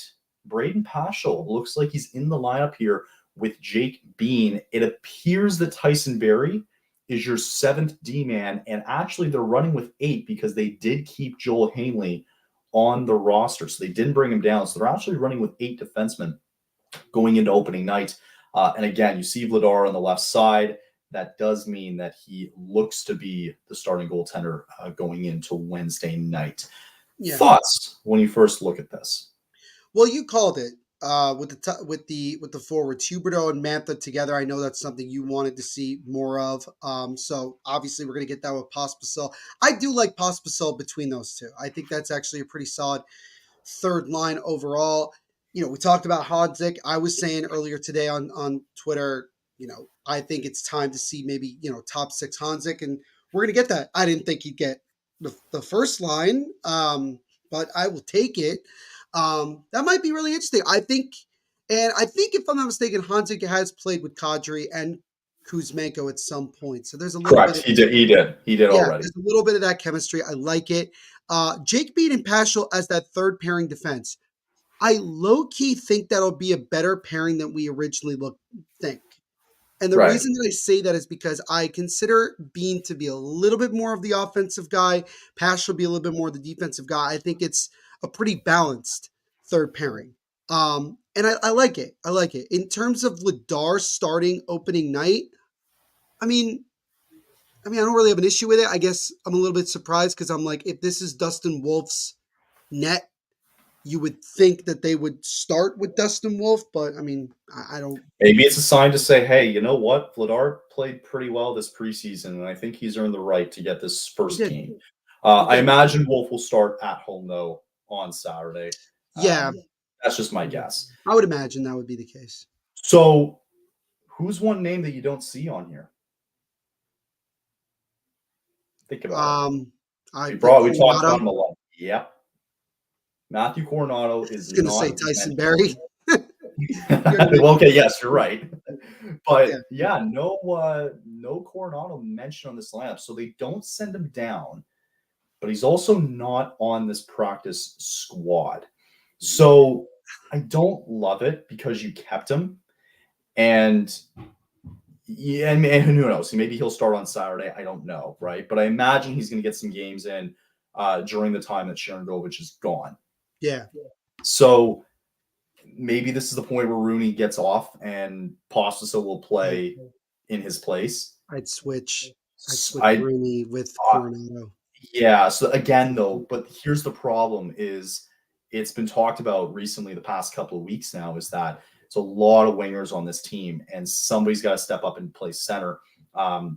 Speaker 1: Braden Paschal looks like he's in the lineup here with Jake Bean. It appears that Tyson Berry is your seventh D-man, and actually they're running with 8 because they did keep Joel Hanley on the roster. So they didn't bring him down. So they're actually running with 8 defensemen going into opening night. And again, you see Vladar on the left side. That does mean that he looks to be the starting goaltender going into Wednesday night. Yeah. Thoughts when you first look at this?
Speaker 2: Well, you called it with the forwards Huberdeau and Mantha together. I know that's something you wanted to see more of. So obviously we're going to get that with Pospisil. I do like Pospisil between those two. I think that's actually a pretty solid third line overall. You know, we talked about Honzek. I was saying earlier today on Twitter, you know, I think it's time to see maybe, you know, top 6 Honzek, and we're going to get that. I didn't think he'd get the first line, but I will take it. That might be really interesting. I think if I'm not mistaken, Honzek has played with Kadri and Kuzmenko at some point. So there's a little
Speaker 1: Correct.
Speaker 2: bit of,
Speaker 1: He did already.
Speaker 2: There's a little bit of that chemistry. I like it. Jake Bean and Paschal as that third pairing defense. I low-key think that'll be a better pairing than we originally think. And the reason that I say that is because I consider Bean to be a little bit more of the offensive guy. Paschal will be a little bit more the defensive guy. I think it's a pretty balanced third pairing. And I like it. I like it. In terms of Vladar starting opening night, I mean, I don't really have an issue with it. I guess I'm a little bit surprised because I'm like, if this is Dustin Wolf's net, you would think that they would start with Dustin Wolf, but I mean, I don't.
Speaker 1: Maybe it's a sign to say, hey, you know what? Vladar played pretty well this preseason, and I think he's earned the right to get this first game. I imagine Wolf will start at home, though, on Saturday.
Speaker 2: Yeah.
Speaker 1: That's just my guess.
Speaker 2: I would imagine that would be the case.
Speaker 1: So, who's one name that you don't see on here? Think about it. We talked about him a lot. Yep. Matthew Coronado is
Speaker 2: going to say Tyson Berry.
Speaker 1: Okay, yes, you're right. But no Coronado mentioned on this lineup, so they don't send him down. But he's also not on this practice squad. So I don't love it because you kept him. And and who knows? Maybe he'll start on Saturday. I don't know, right? But I imagine he's going to get some games in during the time that Sharon Govich is gone.
Speaker 2: Yeah.
Speaker 1: So maybe this is the point where Rooney gets off and Pospisil will play in his place.
Speaker 2: I'd switch Rooney with Coronado.
Speaker 1: Yeah. So again, though, but here's the problem: is it's been talked about recently, the past couple of weeks now, is that it's a lot of wingers on this team, and somebody's got to step up and play center. I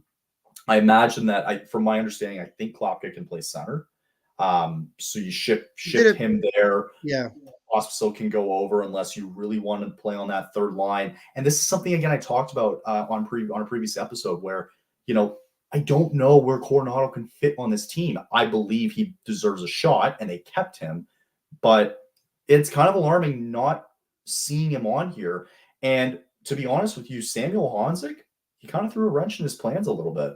Speaker 1: imagine that, from my understanding, I think Klopka can play center. So you ship him there.
Speaker 2: Yeah.
Speaker 1: Pospisil can go over unless you really want to play on that third line. And this is something, again, I talked about on a previous episode where, you know, I don't know where Coronado can fit on this team. I believe he deserves a shot, and they kept him. But it's kind of alarming not seeing him on here. And to be honest with you, Samuel Honzek, he kind of threw a wrench in his plans a little bit.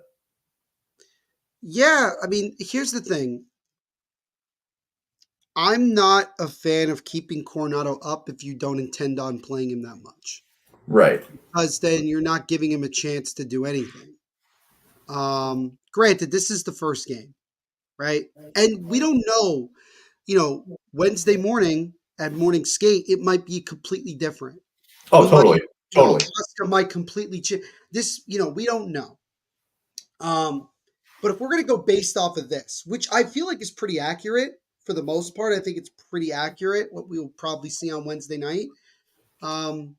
Speaker 2: Yeah, I mean, here's the thing. I'm not a fan of keeping Coronado up if you don't intend on playing him that much.
Speaker 1: Right.
Speaker 2: because then you're not giving him a chance to do anything. Granted, this is the first game, right? And we don't know, Wednesday morning at morning skate, it might be completely different.
Speaker 1: Oh,
Speaker 2: We might,
Speaker 1: totally. Totally.
Speaker 2: Husker might completely change this. We don't know. Um, but if we're going to go based off of this, which I feel like is pretty accurate for the most part, I think it's pretty accurate what we will probably see on Wednesday night. Um,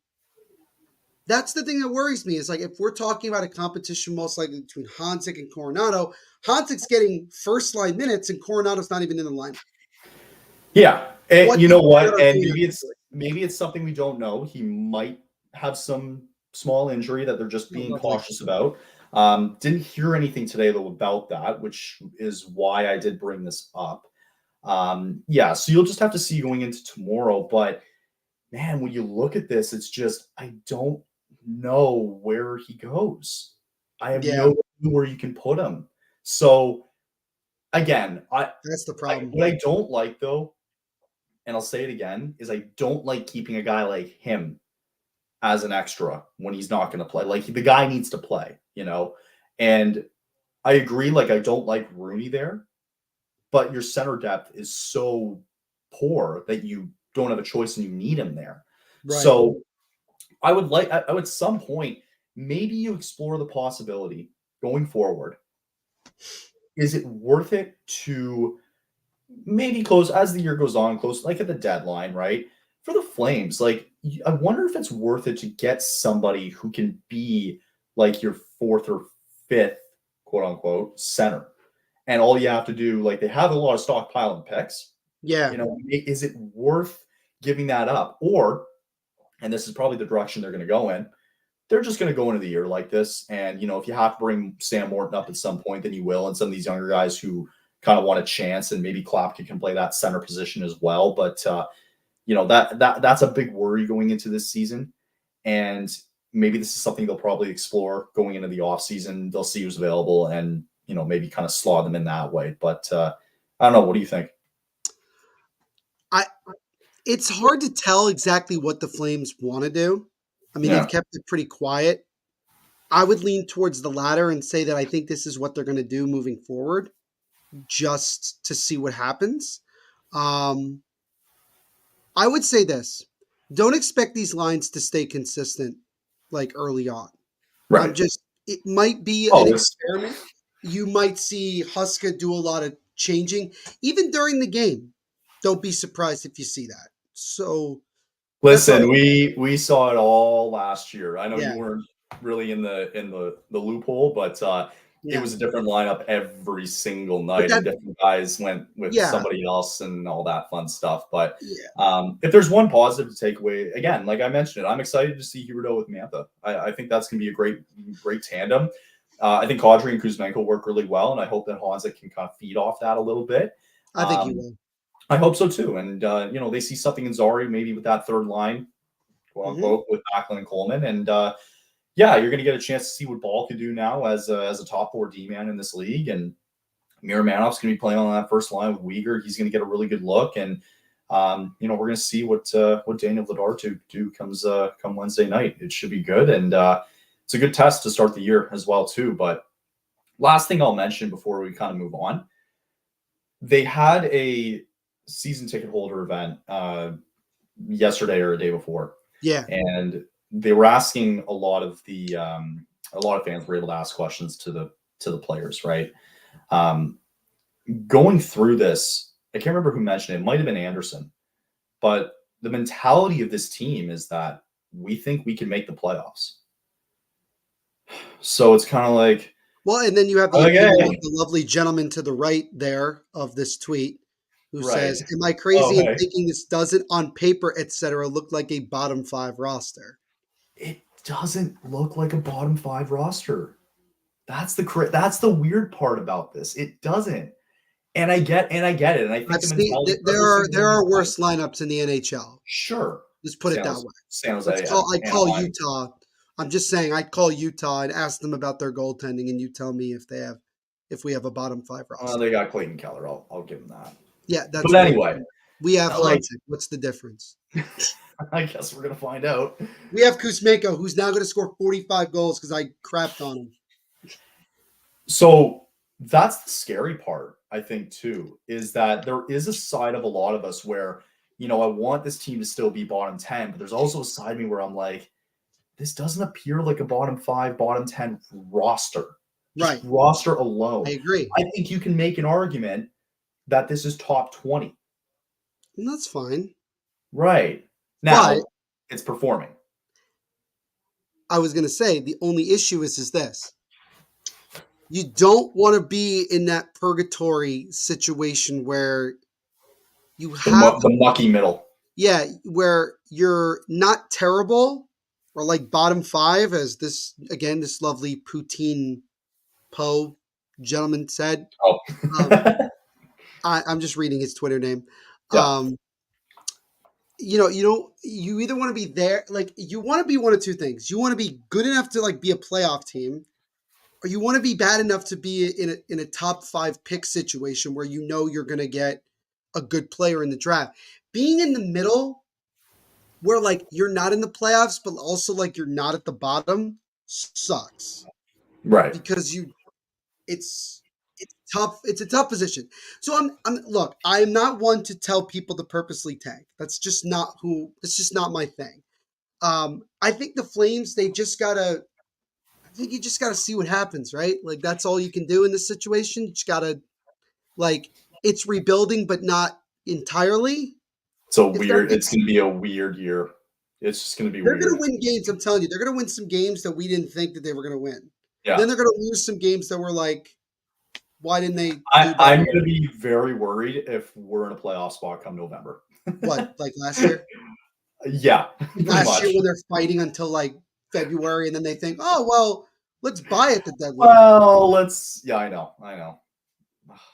Speaker 2: that's the thing that worries me is like if we're talking about a competition most likely between Honzek and Coronado, Honzek's getting first line minutes and Coronado's not even in the lineup.
Speaker 1: Yeah. And
Speaker 2: What
Speaker 1: you
Speaker 2: is
Speaker 1: know what?
Speaker 2: Coronado
Speaker 1: And
Speaker 2: doing at this point?
Speaker 1: maybe it's something we don't know. He might have some small injury that they're just
Speaker 2: No,
Speaker 1: being
Speaker 2: lovely.
Speaker 1: cautious about. Didn't hear anything today though about that, which is why I did bring this up. Yeah, so you'll just have to see going into tomorrow. But man, when you look at this, it's just I don't know where he goes. I have
Speaker 2: Yeah,
Speaker 1: no clue where you can put him. So again,
Speaker 2: that's the
Speaker 1: I
Speaker 2: problem.
Speaker 1: what I don't like though, and I'll say it again, is I don't like keeping a guy like him as an extra when he's not going to play. Like the guy needs to play, you know. And I agree. Like I don't like Rooney there, but your center depth is so poor that you don't have a choice and you need him there.
Speaker 2: Right.
Speaker 1: So I would some point maybe you explore the possibility going forward. Is it worth it to maybe close as the year goes on, close like at the deadline, right? For the Flames, like I wonder if it's worth it to get somebody who can be like your fourth or fifth, quote unquote, center. And all you have to do, like they have a lot of stockpile and picks.
Speaker 2: Yeah,
Speaker 1: Is it worth giving that up? Or, and this is probably the direction they're going to go in, they're just going to go into the year like this. And, if you have to bring Sam Morton up at some point, then you will. And some of these younger guys who kind of want a chance, and maybe Klapka can play that center position as well. But, that's a big worry going into this season. And maybe this is something they'll probably explore going into the offseason. They'll see who's available and, maybe kind of slaw them in that way. But I don't know. What do you think?
Speaker 2: I. It's hard to tell exactly what the Flames want to do. I mean, they've
Speaker 1: Yeah.
Speaker 2: kept it pretty quiet. I would lean towards the latter and say that I think this is what they're going to do moving forward, just to see what happens. Um, I would say this: don't expect these lines to stay consistent like early on.
Speaker 1: Right.
Speaker 2: It might be an
Speaker 1: Oh, it's
Speaker 2: experiment. You might see Huska do a lot of changing, even during the game. Don't be surprised if you see that. So that's all.
Speaker 1: Listen, we saw it all last year. I know
Speaker 2: Yeah,
Speaker 1: you weren't really in the loophole, but it
Speaker 2: yeah.
Speaker 1: was a different lineup every single
Speaker 2: But
Speaker 1: night,
Speaker 2: that,
Speaker 1: and different guys went with
Speaker 2: yeah,
Speaker 1: somebody else and all that fun stuff. But
Speaker 2: yeah.
Speaker 1: if there's one positive to take away, again, like I mentioned it, I'm excited to see Huberdeau with Mantha. I think that's going to be a great tandem. I think Kadri and Kuzmenko work really well, and I hope that Honzek can kind of feed off that a little bit.
Speaker 2: I think you
Speaker 1: Um,
Speaker 2: will.
Speaker 1: I hope so too. And they see something in Zari maybe with that third line, quote
Speaker 2: Hmm.
Speaker 1: unquote, with Backlund and Coleman. And yeah, you're going to get a chance to see what Ball can do now as a top four D man in this league. And Miranov's going to be playing on that first line with Uyghur. He's going to get a really good look. And we're going to see what Daniel Vladar to do come Wednesday night. It should be good, and it's a good test to start the year as well too. But last thing I'll mention before we kind of move on, they had a season ticket holder event yesterday or a day before,
Speaker 2: Yeah.
Speaker 1: and they were asking a lot of fans were able to ask questions to the players, right? Um, Going through this, I can't remember who mentioned it. It might have been Anderson, but the mentality of this team is that we think we can make the playoffs. So it's kind of like,
Speaker 2: Well, and then you have the opinion of
Speaker 1: okay,
Speaker 2: the lovely gentleman to the right there of this tweet who
Speaker 1: right.
Speaker 2: says, "Am I
Speaker 1: Oh,
Speaker 2: crazy in
Speaker 1: hey,
Speaker 2: thinking this doesn't, on paper, etc., look like a bottom five roster?"
Speaker 1: it doesn't look like a bottom five roster. That's the weird part about this. It doesn't. And I get it. And I think
Speaker 2: I've
Speaker 1: the
Speaker 2: seen
Speaker 1: mentality for
Speaker 2: there
Speaker 1: every
Speaker 2: are
Speaker 1: single
Speaker 2: there
Speaker 1: one of these
Speaker 2: are
Speaker 1: guys,
Speaker 2: worse lineups in the NHL.
Speaker 1: sure.
Speaker 2: Let's put it that way.
Speaker 1: San
Speaker 2: Let's
Speaker 1: Jose,
Speaker 2: call I call
Speaker 1: Anaheim.
Speaker 2: Utah. I'm just saying I'd call Utah and ask them about their goaltending, and you tell me if we have a bottom five roster.
Speaker 1: They got Clayton Keller. I'll give them that.
Speaker 2: Yeah, that's
Speaker 1: But
Speaker 2: great.
Speaker 1: anyway,
Speaker 2: We have
Speaker 1: like
Speaker 2: Honzek. What's the difference?
Speaker 1: I guess we're gonna find out.
Speaker 2: We have Kuzmenko, who's now going to score 45 goals because I crapped on him.
Speaker 1: So that's the scary part, I think, too, is that there is a side of a lot of us where, I want this team to still be bottom 10, but there's also a side of me where I'm like, this doesn't appear like a bottom 5, bottom 10 roster. Just
Speaker 2: Right.
Speaker 1: roster
Speaker 2: I
Speaker 1: alone.
Speaker 2: agree.
Speaker 1: I think you can make an argument that this is top 20.
Speaker 2: And that's fine.
Speaker 1: Right.
Speaker 2: But
Speaker 1: Now, it's performing.
Speaker 2: I was going to say the only issue is this. You don't want to be in that purgatory situation where you have
Speaker 1: The mucky middle.
Speaker 2: yeah, where you're not terrible or like bottom 5 as this lovely poutine Poe gentleman said.
Speaker 1: Oh.
Speaker 2: Um, I'm just reading his Twitter name.
Speaker 1: Yeah.
Speaker 2: Um, you either want to be there, like you want to be one of two things. You want to be good enough to like be a playoff team, or you want to be bad enough to be in a top 5 pick situation where you know you're going to get a good player in the draft. Being in the middle, where like you're not in the playoffs, but also like you're not at the bottom, sucks
Speaker 1: Right.
Speaker 2: because it's tough. It's a tough position. So I'm look. I'm not one to tell people to purposely tank. That's just not who. It's just not my thing. I think the Flames. They just gotta. I think you just gotta see what happens, right? Like that's all you can do in this situation. You just gotta like it's rebuilding, but not entirely. If that
Speaker 1: It's
Speaker 2: makes
Speaker 1: gonna be a weird year. It's just gonna be
Speaker 2: They're gonna
Speaker 1: weird.
Speaker 2: win games. I'm telling you, they're gonna win some games that we didn't think that they were gonna win. And
Speaker 1: Yeah.
Speaker 2: then they're gonna lose some games that were like, why didn't they do better?
Speaker 1: I'm gonna be very worried if we're in a playoff spot come November.
Speaker 2: What, like last year?
Speaker 1: Yeah, pretty
Speaker 2: Last year
Speaker 1: much.
Speaker 2: when they're fighting until like February, and then they think, oh well, let's buy at the deadline.
Speaker 1: Well, yeah, I know.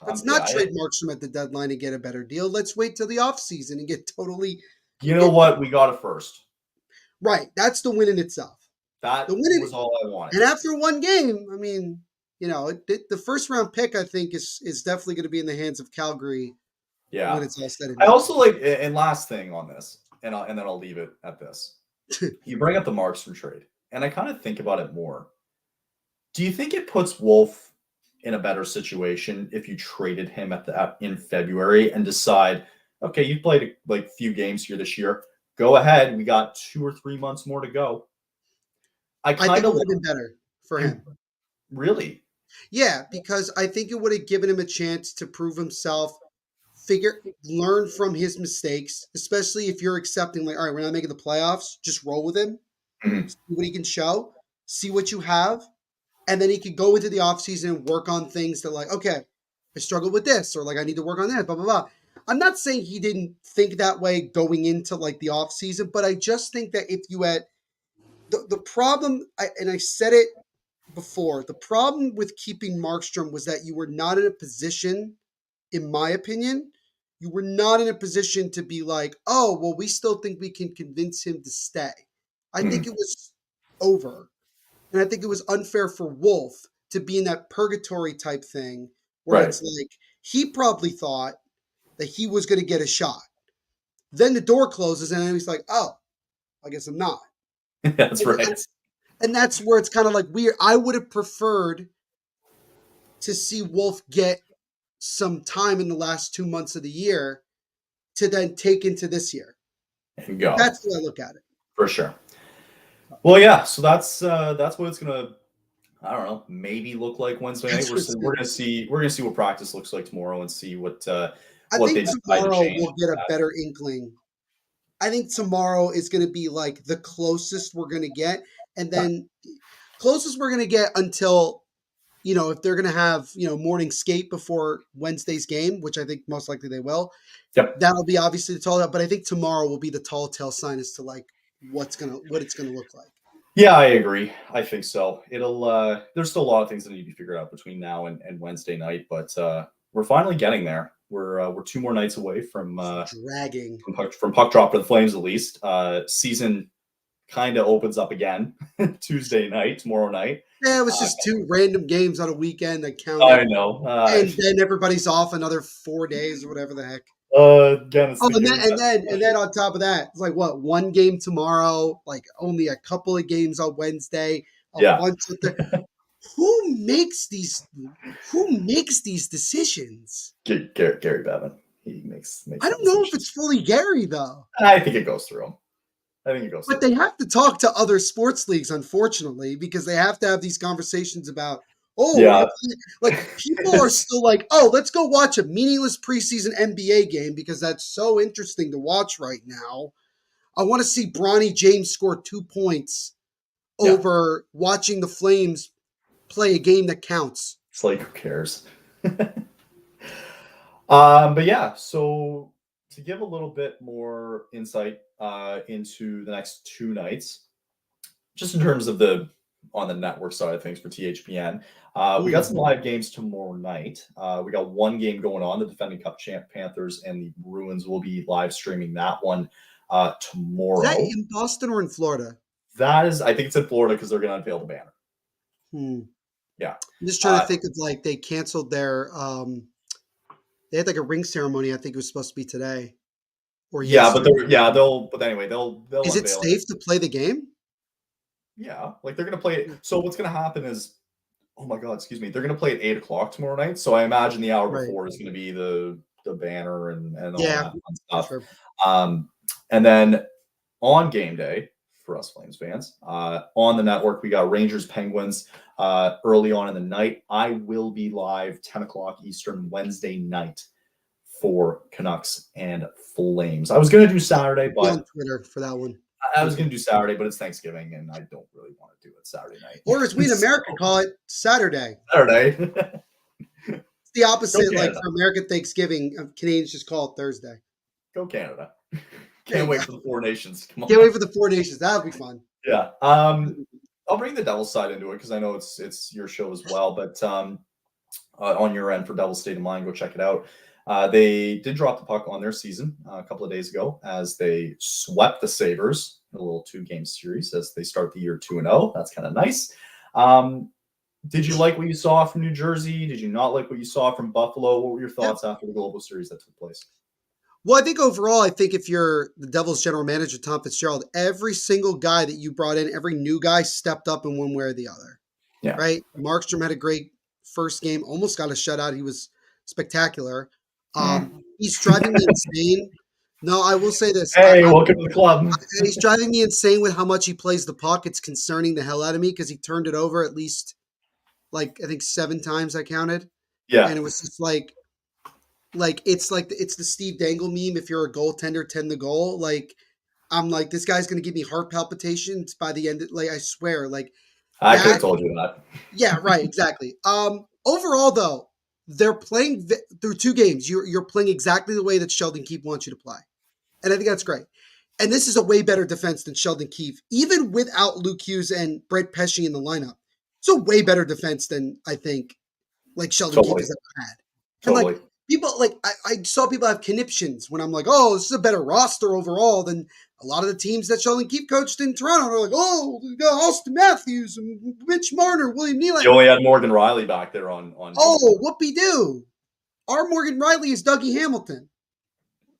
Speaker 2: Let's
Speaker 1: Yeah,
Speaker 2: not trade Markstrom at the deadline and get a better deal. Let's wait till the offseason and get totally
Speaker 1: you know
Speaker 2: get
Speaker 1: what? We got it first.
Speaker 2: right. That's the win in itself. The
Speaker 1: That
Speaker 2: win in,
Speaker 1: was all I wanted.
Speaker 2: and after one game, I mean, the first round pick I think is definitely going to be in the hands of Calgary when
Speaker 1: Yeah.
Speaker 2: it's all said and
Speaker 1: I
Speaker 2: done.
Speaker 1: also like, and last thing on this, and then I'll leave it at this. You bring up the Markstrom trade, and I kind of think about it more. Do you think it puts Wolf in a better situation if you traded him in February and decide, okay, you've played like few games here this year. Go ahead. We got 2 or 3 months more to go. I
Speaker 2: I think
Speaker 1: kind
Speaker 2: it
Speaker 1: of
Speaker 2: would have been better for him.
Speaker 1: really.
Speaker 2: Yeah, because I think it would have given him a chance to prove himself, learn from his mistakes, especially if you're accepting, like, all right, we're not making the playoffs, just roll with him,
Speaker 1: Mhm.
Speaker 2: see what he can show, see what you have, and then he could go into the offseason and work on things that, like, okay, I struggled with this, or like, I need to work on that, blah, blah, blah. I'm not saying he didn't think that way going into like the offseason, but I just think that if you had the problem, and I said it before, the problem with keeping Markstrom was that you were not in a position, in my opinion, you were not in a position to be like, oh, well, we still think we can convince him to stay. I think
Speaker 1: Mhm.
Speaker 2: it was over. And I think it was unfair for Wolf to be in that purgatory type thing where
Speaker 1: Right.
Speaker 2: it's like he probably thought that he was going to get a shot. Then the door closes and then he's like, oh, I guess I'm not.
Speaker 1: That's
Speaker 2: And,
Speaker 1: right.
Speaker 2: and, and that's where it's kind of like weird. I would have preferred to see Wolf get some time in the last 2 months of the year to then take into this year.
Speaker 1: And go
Speaker 2: That's the way I look at it.
Speaker 1: for sure. Well, yeah. So that's what it's gonna. I don't know. Maybe look like Wednesday night.
Speaker 2: That's what's
Speaker 1: We're
Speaker 2: good.
Speaker 1: gonna see. We're gonna see what practice looks like tomorrow and see
Speaker 2: I
Speaker 1: what they
Speaker 2: think
Speaker 1: decide to
Speaker 2: tomorrow
Speaker 1: change.
Speaker 2: we'll get a better inkling. I think tomorrow is going to be like the closest we're going to get. And then closest we're going to get until, if they're going to have, morning skate before Wednesday's game, which I think most likely they will,
Speaker 1: Yep.
Speaker 2: that'll be obviously the tall tale. But I think tomorrow will be the tall tale sign as to like what it's going to look like.
Speaker 1: Yeah, I agree. I think so. It'll there's still a lot of things that need to be figured out between now and Wednesday night, but we're finally getting there. We're 2 more nights away
Speaker 2: Dragging.
Speaker 1: from puck drop for the Flames at least. Season kind of opens up again Tuesday night, tomorrow night.
Speaker 2: Yeah, it was just 2 random games on a weekend that
Speaker 1: I
Speaker 2: counted.
Speaker 1: know.
Speaker 2: And then everybody's off another 4 days or whatever the heck.
Speaker 1: Again, it's
Speaker 2: Oh,
Speaker 1: the
Speaker 2: and then
Speaker 1: Gary
Speaker 2: and
Speaker 1: Bettman
Speaker 2: then and then
Speaker 1: special.
Speaker 2: on top of that, it's like what, one game tomorrow, like only a couple of games on Wednesday, a
Speaker 1: Yeah,
Speaker 2: bunch of the who makes these who makes these decisions?
Speaker 1: Gary Bettman. He makes
Speaker 2: I
Speaker 1: the
Speaker 2: don't know if
Speaker 1: decisions.
Speaker 2: it's fully Gary though.
Speaker 1: I think it goes through him. I think it goes
Speaker 2: But
Speaker 1: through
Speaker 2: they
Speaker 1: him.
Speaker 2: have to talk to other sports leagues, unfortunately, because they have to have these conversations about, oh, we're
Speaker 1: Yeah.
Speaker 2: gonna play. Like people are still like, oh, let's go watch a meaningless preseason NBA game because that's so interesting to watch right now. I want to see Bronny James score 2 points
Speaker 1: Yeah.
Speaker 2: over watching the Flames play a game that counts.
Speaker 1: It's like, who cares? But yeah, so to give a little bit more insight into the next 2 nights, just in terms of the on the network side of things for THPN, we got
Speaker 2: Hmm.
Speaker 1: some live games tomorrow night. We got one game going on. The defending Cup champ Panthers and the Bruins will be live streaming that one
Speaker 2: Is that
Speaker 1: tomorrow.
Speaker 2: in Boston or in Florida?
Speaker 1: That is, I think it's in Florida because they're going to unveil the banner.
Speaker 2: Hmm.
Speaker 1: Yeah.
Speaker 2: I'm just trying to
Speaker 1: Uh,
Speaker 2: think of like they canceled their they had like a ring ceremony, I think it was supposed to be today or
Speaker 1: yeah, but
Speaker 2: yesterday.
Speaker 1: but anyway, they'll
Speaker 2: Is it
Speaker 1: unveil it.
Speaker 2: safe to play the game?
Speaker 1: Yeah, like they're gonna play it. So what's gonna happen is, oh my god, excuse me, they're gonna play at 8 o'clock tomorrow night. So I imagine the hour
Speaker 2: Right.
Speaker 1: before is gonna be the banner and all
Speaker 2: Yeah,
Speaker 1: that fun
Speaker 2: for
Speaker 1: stuff.
Speaker 2: sure.
Speaker 1: Um, and then on game day for us Flames fans, on the network we got Rangers Penguins early on in the night. I will be live 10 o'clock Eastern Wednesday night for Canucks and Flames. I was gonna do Saturday,
Speaker 2: Be on
Speaker 1: but
Speaker 2: Twitter for that one.
Speaker 1: I was gonna do Saturday, but it's Thanksgiving, and I don't really want to do it Saturday
Speaker 2: Or as
Speaker 1: night.
Speaker 2: we in
Speaker 1: So
Speaker 2: America call it, Saturday.
Speaker 1: Saturday,
Speaker 2: It's the
Speaker 1: go
Speaker 2: opposite. Like
Speaker 1: Canada,
Speaker 2: for American Thanksgiving, Canadians just call it Thursday.
Speaker 1: go Canada.
Speaker 2: There
Speaker 1: Can't
Speaker 2: you
Speaker 1: wait
Speaker 2: go.
Speaker 1: for the Four Nations. Come
Speaker 2: Can't wait
Speaker 1: on,
Speaker 2: for the Four Nations. That'll be fun.
Speaker 1: yeah. I'll bring the Devil side into it because I know it's your show as well. But on your end for Devil State of Mind, go check it out. They did drop the puck on their season a couple of days ago as they swept the Sabres in a little 2-game series as they start the year 2-0. That's kind of nice. Um, did you like what you saw from New Jersey? Did you not like what you saw from Buffalo? What were your
Speaker 2: Yeah.
Speaker 1: thoughts after the global series that took place?
Speaker 2: Well, I think overall, I think if you're the Devils general manager, Tom Fitzgerald, every single guy that you brought in, every new guy stepped up in one way or the other.
Speaker 1: Yeah.
Speaker 2: Right? Markstrom had a great first game, almost got a shutout. He was spectacular.
Speaker 1: Mm.
Speaker 2: He's driving me insane. No, I will say this.
Speaker 1: Hey, welcome to the club.
Speaker 2: He's driving me insane with how much he plays the puck. It's concerning the hell out of me because he turned it over at least like I think 7 times I counted, and
Speaker 1: Yeah,
Speaker 2: it was just like it's the Steve Dangle meme. If you're a goaltender, tend the goal. Like I'm like this guy's gonna give me heart palpitations by the end. Like I swear, like
Speaker 1: I could have
Speaker 2: that.
Speaker 1: told you that.
Speaker 2: Yeah, right, exactly. Overall though, they're playing through 2 games. You're playing exactly the way that Sheldon Keefe wants you to play, and I think that's great. And this is a way better defense than Sheldon Keefe, even without Luke Hughes and Brett Pesci in the lineup. It's a way better defense than I think like Sheldon Keefe
Speaker 1: Totally,
Speaker 2: has ever had. And like
Speaker 1: totally.
Speaker 2: people like I saw people have conniptions when I'm like, oh, this is a better roster overall than a lot of the teams that Sheldon Keefe coached in Toronto. They're like, oh, we got Austin Matthews and Mitch Marner, William Nylander.
Speaker 1: You only had Morgan Riley back there on D.
Speaker 2: Oh, whoopie doo. Our Morgan Riley is Dougie Hamilton.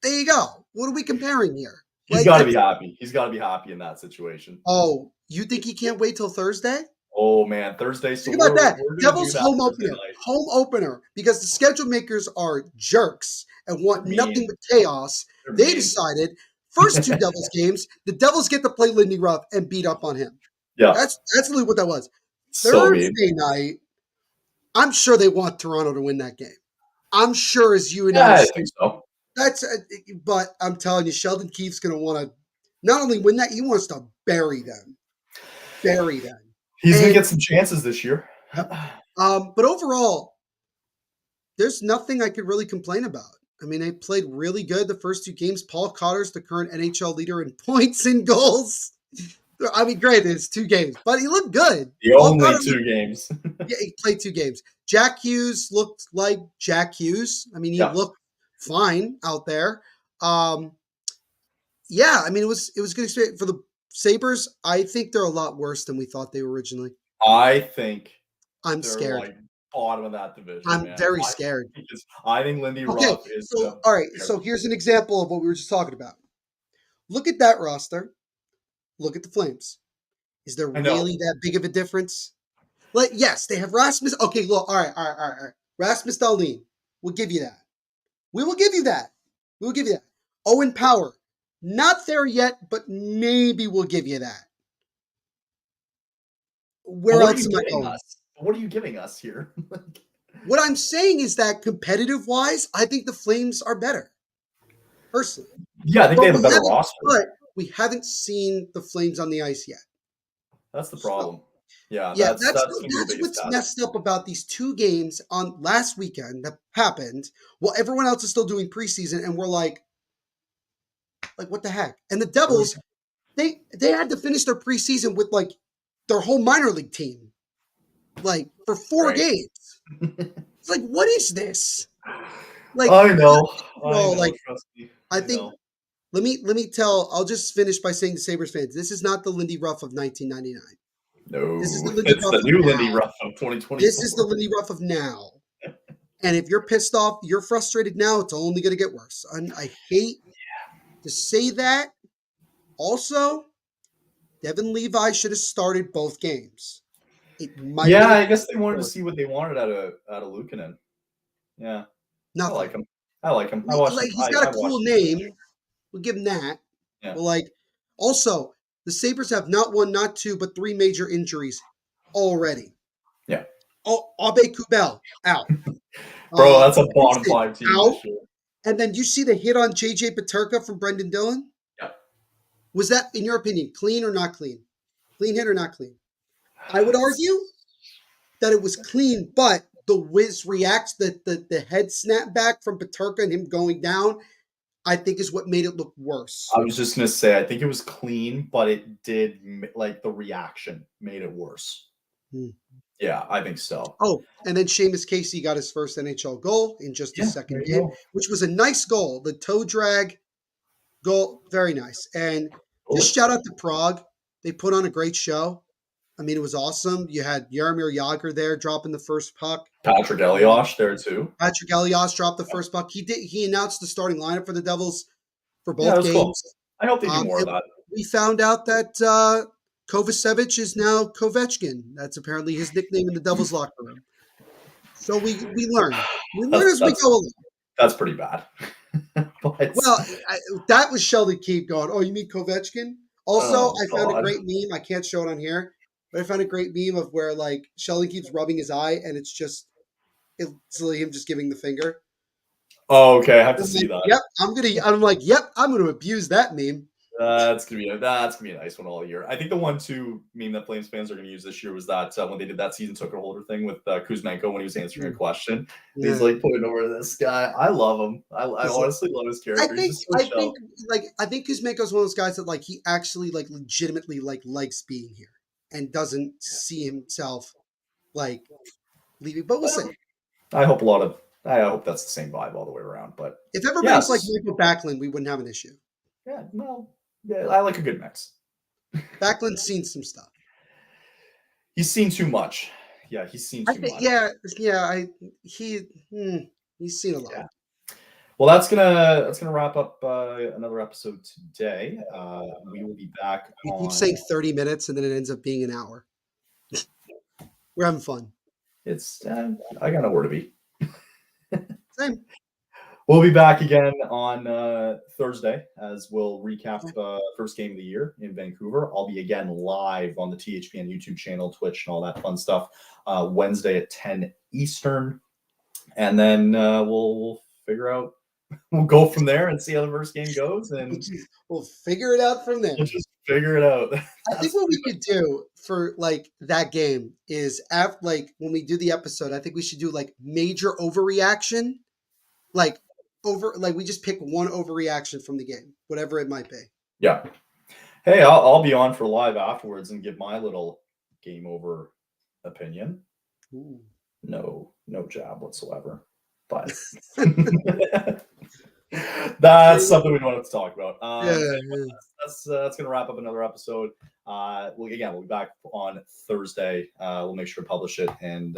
Speaker 2: There you go. What are we comparing here?
Speaker 1: He's
Speaker 2: Like
Speaker 1: got to be
Speaker 2: that's
Speaker 1: happy. He's got to be happy in that situation.
Speaker 2: oh, you think he can't wait till Thursday?
Speaker 1: Oh man, Thursday. So
Speaker 2: Think about that.
Speaker 1: we're gonna do
Speaker 2: Devils
Speaker 1: that
Speaker 2: home
Speaker 1: Thursday
Speaker 2: opener.
Speaker 1: night.
Speaker 2: Home opener. Because the schedule makers are jerks and
Speaker 1: They're
Speaker 2: want nothing
Speaker 1: mean.
Speaker 2: but chaos.
Speaker 1: They're
Speaker 2: They
Speaker 1: mean.
Speaker 2: decided first 2 Devils games, the Devils get to play Lindy Ruff and beat up on him.
Speaker 1: Yeah,
Speaker 2: That's really what that was.
Speaker 1: so mean.
Speaker 2: Thursday night, I'm sure they want Toronto to win that game. I'm sure as you and
Speaker 1: Yeah,
Speaker 2: I
Speaker 1: I
Speaker 2: see,
Speaker 1: think so.
Speaker 2: that's but I'm telling you, Sheldon Keefe's gonna want to not only win that, he wants to bury them. Bury them.
Speaker 1: He's gonna
Speaker 2: And
Speaker 1: get some chances this year.
Speaker 2: yep. But overall, there's nothing I could really complain about. I mean, they played really good the first 2 games. Paul Cotter's the current NHL leader in points and goals. I mean, great, it's 2 games, but he looked good.
Speaker 1: The
Speaker 2: Paul
Speaker 1: only
Speaker 2: Cotter looked,
Speaker 1: 2 games.
Speaker 2: yeah, he played 2 games. Jack Hughes looked like Jack Hughes. I mean, he
Speaker 1: Yeah,
Speaker 2: looked fine out there. Um, yeah, I mean, it was good experience for the Sabres. I think they're a lot worse than we thought they were originally.
Speaker 1: I think
Speaker 2: I'm
Speaker 1: they're like
Speaker 2: scared.
Speaker 1: bottom of that division,
Speaker 2: I'm
Speaker 1: man.
Speaker 2: very scared.
Speaker 1: I think Lindy
Speaker 2: Okay,
Speaker 1: Ruff is
Speaker 2: so
Speaker 1: gonna.
Speaker 2: all right, so here's an example of what we were just talking about. Look at that roster. Look at the Flames. Is there
Speaker 1: I know.
Speaker 2: really that big of a difference? Like, yes, they have Rasmus. Okay, look, all right. Rasmus Dahlin. We'll give you that. We will give you that. We will give you that. Owen Power. Not there yet, but maybe we'll give you that.
Speaker 1: But
Speaker 2: Where
Speaker 1: what are
Speaker 2: else
Speaker 1: you
Speaker 2: am I
Speaker 1: giving
Speaker 2: going?
Speaker 1: us? What are you giving us here?
Speaker 2: What I'm saying is that competitive wise, I think the Flames are better, personally.
Speaker 1: Yeah, I think they
Speaker 2: But
Speaker 1: have a
Speaker 2: we
Speaker 1: better
Speaker 2: haven't
Speaker 1: roster.
Speaker 2: but we haven't seen the Flames on the ice yet.
Speaker 1: That's the
Speaker 2: So
Speaker 1: problem. Yeah,
Speaker 2: yeah,
Speaker 1: that's gonna be the biggest
Speaker 2: what's
Speaker 1: test.
Speaker 2: messed up about these two games on last weekend that happened while everyone else is still doing preseason, and we're like what the heck? And the Devils, they had to finish their preseason with like their whole minor league team, like for 4
Speaker 1: Right.
Speaker 2: games. It's like, what is this? Like,
Speaker 1: I know. I
Speaker 2: no,
Speaker 1: know.
Speaker 2: like
Speaker 1: Trust me.
Speaker 2: I
Speaker 1: I
Speaker 2: think
Speaker 1: know.
Speaker 2: let me tell. I'll just finish by saying to Sabres fans, this is not the Lindy Ruff of 1999. This is the
Speaker 1: No,
Speaker 2: Lindy
Speaker 1: it's
Speaker 2: Ruff
Speaker 1: the
Speaker 2: of
Speaker 1: new Lindy
Speaker 2: now.
Speaker 1: Ruff of
Speaker 2: This is the
Speaker 1: 2024.
Speaker 2: Lindy Ruff of now. And if you're pissed off, you're frustrated now, it's only going to get worse. And I hate to say that. Also, Devin Levi should have started both games. It might have
Speaker 1: Yeah,
Speaker 2: been a
Speaker 1: I guess they
Speaker 2: different
Speaker 1: wanted to
Speaker 2: story.
Speaker 1: see what they wanted out of Luukkonen. Yeah, I like
Speaker 2: Nothing.
Speaker 1: him. I like him. I watched him.
Speaker 2: Like, he's got
Speaker 1: I
Speaker 2: a cool
Speaker 1: watched him play.
Speaker 2: name. We'll give him that.
Speaker 1: Yeah,
Speaker 2: But like, also, the Sabres have not one, not two, but 3 major injuries already.
Speaker 1: yeah,
Speaker 2: Oh, Abe Kubel out.
Speaker 1: bro, that's a bottom
Speaker 2: Vincent
Speaker 1: five team
Speaker 2: out.
Speaker 1: this year.
Speaker 2: And then you see the hit on JJ Paterka from Brendan Dillon.
Speaker 1: Yeah,
Speaker 2: Was that, in your opinion, clean or not clean? Clean hit or not clean? I would argue that it was clean, but the whiz reacts, the head snap back from Paterka and him going down, I think is what made it look worse.
Speaker 1: I was just gonna say I think it was clean, but it did like the reaction made it worse.
Speaker 2: Hmm.
Speaker 1: Yeah, I think so.
Speaker 2: Oh, and then Seamus Casey got his first NHL goal in just his
Speaker 1: Yeah, there
Speaker 2: second
Speaker 1: you
Speaker 2: game,
Speaker 1: go.
Speaker 2: which was a nice goal. The toe drag goal, very nice. And just
Speaker 1: Totally.
Speaker 2: shout out to Prague. They put on a great show. I mean, it was awesome. You had Jaromir Jagr there dropping the first puck.
Speaker 1: Patrick Elias there too.
Speaker 2: Patrick Elias dropped the first puck. He announced the starting lineup for the Devils for
Speaker 1: Yeah,
Speaker 2: both
Speaker 1: that's cool.
Speaker 2: games.
Speaker 1: I hope they do more of
Speaker 2: And
Speaker 1: that.
Speaker 2: we found out that Kovacevic is now Kovechkin. That's apparently his nickname in the Devils locker room. So we learn. We learn
Speaker 1: That's
Speaker 2: as we
Speaker 1: that's
Speaker 2: go along.
Speaker 1: that's pretty bad. But
Speaker 2: Well, that was Sheldon Keefe going, oh, you mean Kovechkin? Also,
Speaker 1: oh
Speaker 2: I found a
Speaker 1: god.
Speaker 2: great meme. I can't show it on here, but I found a great meme of where like Sheldon keeps rubbing his eye and it's like him just giving the finger.
Speaker 1: Oh, okay, I have to
Speaker 2: I'm
Speaker 1: see
Speaker 2: like,
Speaker 1: that.
Speaker 2: yep, I'm gonna abuse that meme.
Speaker 1: That's gonna be a nice one all year. I think the one too meme that Flames fans are gonna use this year was that when they did that season ticket holder thing with Kuzmenko when he was answering a question. And he's
Speaker 2: Yeah.
Speaker 1: like putting over this guy. I love him. I
Speaker 2: He's like,
Speaker 1: honestly love his character. He's just so chill.
Speaker 2: I think Kuzmenko's one of those guys that like he actually like legitimately like likes being here and doesn't see himself like leaving. But we'll see.
Speaker 1: Well, I hope that's the same vibe all the way around. But
Speaker 2: If everybody's like
Speaker 1: yes,
Speaker 2: Michael Backlund, we wouldn't have an issue.
Speaker 1: yeah, well, yeah, I like a good mix.
Speaker 2: Backlund's seen some stuff.
Speaker 1: He's seen too much. Yeah, he's seen
Speaker 2: I
Speaker 1: too
Speaker 2: think,
Speaker 1: much.
Speaker 2: yeah. He he's seen a lot.
Speaker 1: Yeah. Well, that's gonna wrap up another episode today. We will be back
Speaker 2: We keep
Speaker 1: on.
Speaker 2: saying 30 minutes and then it ends up being an hour. We're having fun.
Speaker 1: It's I got nowhere to be.
Speaker 2: Same.
Speaker 1: We'll be back again on Thursday as we'll recap first game of the year in Vancouver. I'll be again live on the THPN YouTube channel, Twitch, and all that fun stuff Wednesday at 10 Eastern, and then we'll figure out. We'll go from there and see how the first game goes, and
Speaker 2: We'll figure it out from there.
Speaker 1: we'll just figure it out.
Speaker 2: I think what we could do for like that game is after like when we do the episode, I think we should do like major overreaction. Like we just pick one overreaction from the game, whatever it might be.
Speaker 1: Yeah. Hey, I'll be on for live afterwards and give my little game over opinion.
Speaker 2: Ooh.
Speaker 1: No jab whatsoever. But that's something we don't have to talk about.
Speaker 2: Yeah.
Speaker 1: That's gonna wrap up another episode. We'll be back on Thursday. We'll make sure to publish it, and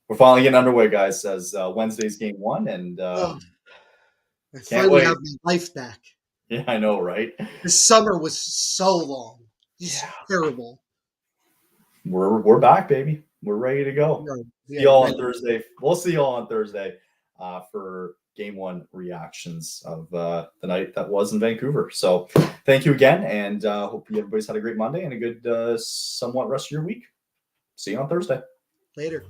Speaker 1: We're finally getting underway, guys. As Wednesday's game one, and
Speaker 2: Oh, I
Speaker 1: can't
Speaker 2: finally
Speaker 1: wait.
Speaker 2: have my life back.
Speaker 1: Yeah, I know, right?
Speaker 2: This summer was so long, just
Speaker 1: Yeah,
Speaker 2: terrible.
Speaker 1: we're back, baby. We're ready to go. See
Speaker 2: Yeah,
Speaker 1: y'all on
Speaker 2: ready.
Speaker 1: Thursday. We'll see y'all on Thursday for game one reactions of the night that was in Vancouver. So thank you again, and hope everybody's had a great Monday and a good somewhat rest of your week. See you on Thursday.
Speaker 2: Later.